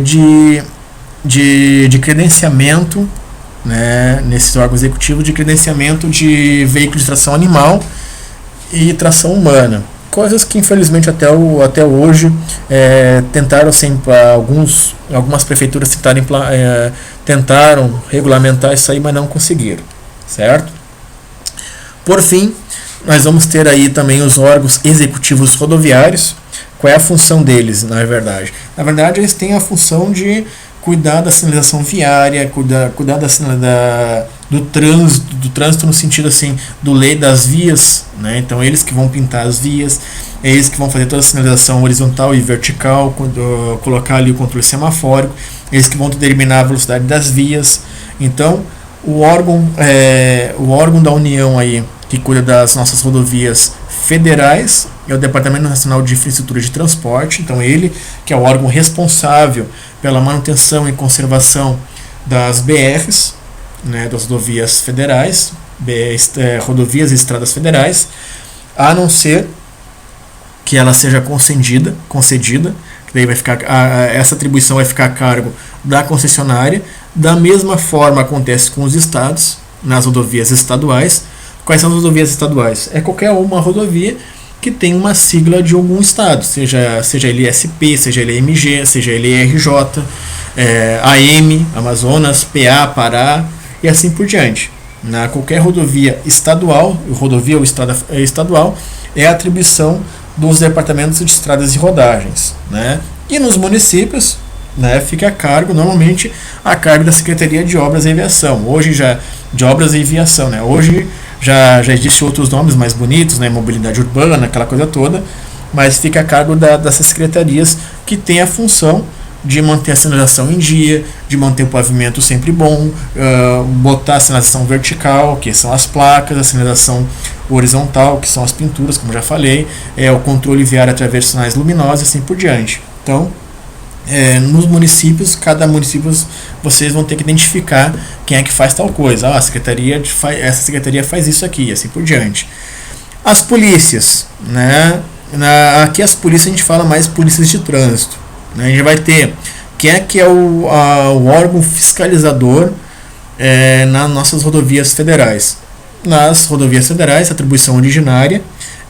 de credenciamento, né, nesses órgãos executivos, de credenciamento de veículos de tração animal e tração humana. Coisas que infelizmente até hoje tentaram sempre, algumas prefeituras tentaram regulamentar isso aí, mas não conseguiram, certo? Por fim, nós vamos ter aí também os órgãos executivos rodoviários. Qual é a função deles, na verdade? Na verdade, eles têm a função de cuidar da sinalização viária, cuidar do trânsito no sentido assim, das vias, né? Então, eles que vão pintar as vias, eles que vão fazer toda a sinalização horizontal e vertical, colocar ali o controle semafórico, eles que vão determinar a velocidade das vias. Então, o órgão da União aí, que cuida das nossas rodovias federais, é o Departamento Nacional de Infraestrutura de Transporte. Então, ele que é o órgão responsável pela manutenção e conservação das BRs, né, das rodovias federais, rodovias e estradas federais, a não ser que ela seja concedida, que daí essa atribuição vai ficar a cargo da concessionária. Da mesma forma acontece com os estados, nas rodovias estaduais. Quais são as rodovias estaduais? É qualquer uma rodovia que tem uma sigla de algum estado, seja ele SP, seja ele MG, seja ele RJ, AM, Amazonas, PA, Pará e assim por diante. Qualquer rodovia estadual, rodovia ou estrada estadual, é a atribuição dos departamentos de estradas e rodagens, né? E nos municípios, né, fica a cargo, normalmente, a cargo da Secretaria de Obras e Aviação. Hoje já de Obras e Aviação, né? Hoje já existem outros nomes mais bonitos, né? Mobilidade urbana, aquela coisa toda, mas fica a cargo dessas secretarias, que tem a função de manter a sinalização em dia, de manter o pavimento sempre bom, botar a sinalização vertical, que são as placas, a sinalização horizontal, que são as pinturas, como já falei, o controle viário através de sinais luminosos e assim por diante. Então, nos municípios, cada município vocês vão ter que identificar quem é que faz tal coisa. Essa secretaria faz isso aqui, e assim por diante. As polícias, né? Aqui as polícias a gente fala mais polícias de trânsito, né? A gente vai ter quem é o órgão fiscalizador nas nossas rodovias federais. Nas rodovias federais, a atribuição originária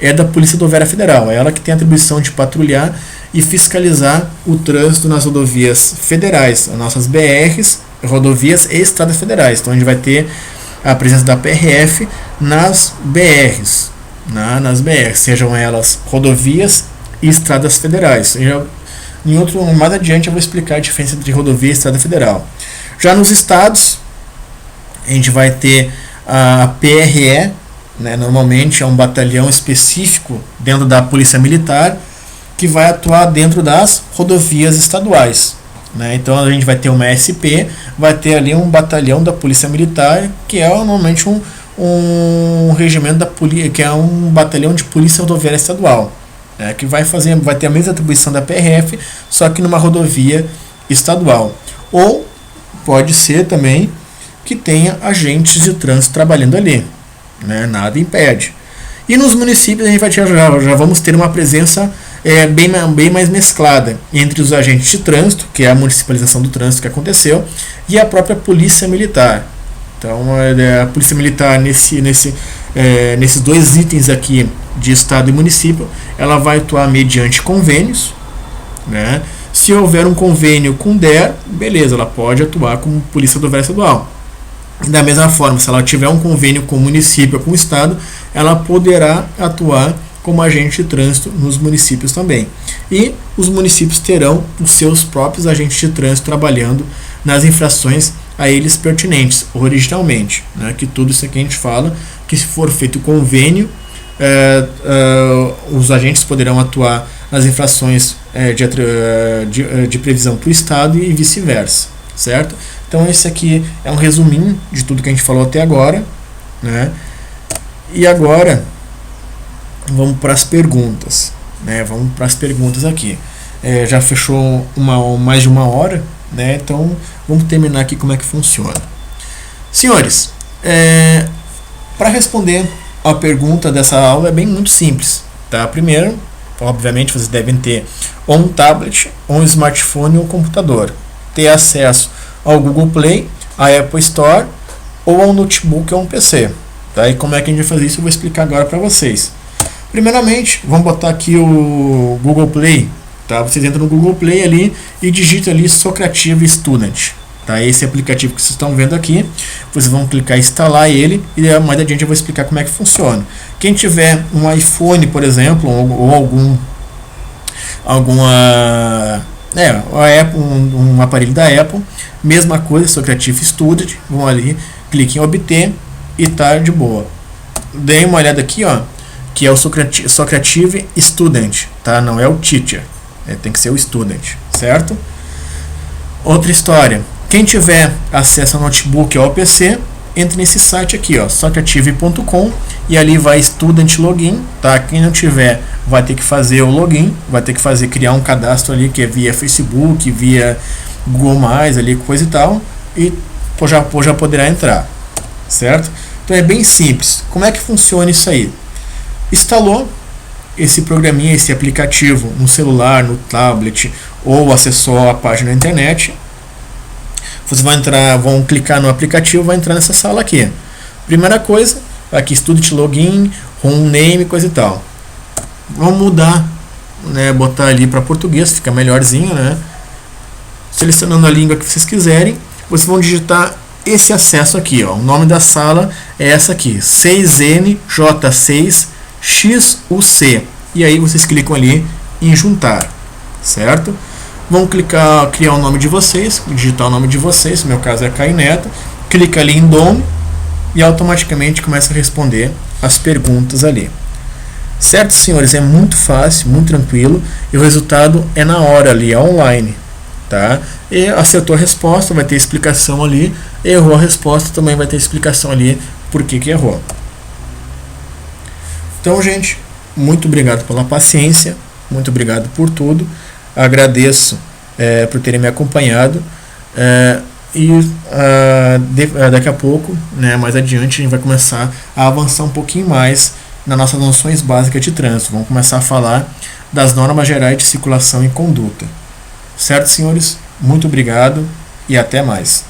é da Polícia Rodoviária Federal. É ela que tem a atribuição de patrulhar e fiscalizar o trânsito nas rodovias federais, as nossas BRs, rodovias e estradas federais. Então a gente vai ter a presença da PRF nas BRs, sejam elas rodovias e estradas federais. Mais adiante eu vou explicar a diferença entre rodovia e estrada federal. Já nos estados, a gente vai ter a PRE, né, normalmente é um batalhão específico dentro da Polícia Militar, que vai atuar dentro das rodovias estaduais, né? Então a gente vai ter uma SP, vai ter ali um batalhão da Polícia Militar, que é normalmente um regimento da polícia, que é um batalhão de Polícia Rodoviária Estadual, que vai ter a mesma atribuição da PRF, só que numa rodovia estadual. Ou pode ser também que tenha agentes de trânsito trabalhando ali, né? Nada impede. E nos municípios a gente já vamos ter uma presença bem mais mesclada entre os agentes de trânsito, que é a municipalização do trânsito que aconteceu, e a própria polícia militar. Então a polícia militar nesses dois itens aqui de estado e município, ela vai atuar mediante convênios, né? Se houver um convênio com o DER, beleza, ela pode atuar como polícia rodoviária estadual. Da mesma forma, se ela tiver um convênio com o município ou com o estado, ela poderá atuar como agente de trânsito nos municípios também. E os municípios terão os seus próprios agentes de trânsito trabalhando nas infrações a eles pertinentes, originalmente, né? Que tudo isso aqui a gente fala, que se for feito convênio, os agentes poderão atuar nas infrações de previsão para o Estado e vice-versa, certo? Então esse aqui é um resuminho de tudo que a gente falou até agora, né? E agora vamos para as perguntas, né? Vamos para as perguntas aqui. Já fechou mais de uma hora, né? Então vamos terminar aqui como é que funciona. Senhores, para responder a pergunta dessa aula é muito simples, tá? Primeiro, obviamente vocês devem ter ou um tablet, ou um smartphone ou um computador, ter acesso ao Google Play, à Apple Store, ou a um notebook ou um PC, tá? E como é que a gente vai fazer isso eu vou explicar agora para vocês. Primeiramente, vamos botar aqui o Google Play, tá? Vocês entram no Google Play ali e digitam ali Socrative Student, tá? Esse aplicativo que vocês estão vendo aqui, vocês vão clicar em instalar ele e mais adiante eu vou explicar como é que funciona. Quem tiver um iPhone, por exemplo, ou um aparelho da Apple, mesma coisa, Socrative Student, vão ali, clique em obter e tá de boa. Dê uma olhada aqui, ó, que é o Socrative Student, tá? Não é o Teacher, tem que ser o Student, certo? Outra história, quem tiver acesso ao notebook ou ao PC, entre nesse site aqui, ó, socrative.com, e ali vai Student Login, tá? Quem não tiver vai ter que fazer o login, vai ter que criar um cadastro ali que é via Facebook, via Google+, ali, coisa e tal, e já poderá entrar, certo? Então é bem simples. Como é que funciona isso aí? Instalou esse programinha, esse aplicativo no celular, no tablet, ou acessou a página da internet, vocês vão clicar no aplicativo, vai entrar nessa sala aqui. Primeira coisa, aqui Student Login, Home Name, coisa e tal. Vamos mudar, né, botar ali para português, fica melhorzinho, né? Selecionando a língua que vocês quiserem, vocês vão digitar esse acesso aqui, ó. O nome da sala é essa aqui, 6NJ6XUC. E aí vocês clicam ali em juntar, certo? Vão clicar, criar o nome de vocês, digitar o nome de vocês, no meu caso é Caio Neto, clica ali em Dom e automaticamente começa a responder as perguntas ali. Certo, senhores? É muito fácil, muito tranquilo e o resultado é na hora ali, é online, tá? E acertou a resposta, vai ter explicação ali, errou a resposta, também vai ter explicação ali por que errou. Então, gente, muito obrigado pela paciência, muito obrigado por tudo. Agradeço por terem me acompanhado daqui a pouco, né, mais adiante, a gente vai começar a avançar um pouquinho mais nas nossas noções básicas de trânsito. Vamos começar a falar das normas gerais de circulação e conduta. Certo, senhores? Muito obrigado e até mais.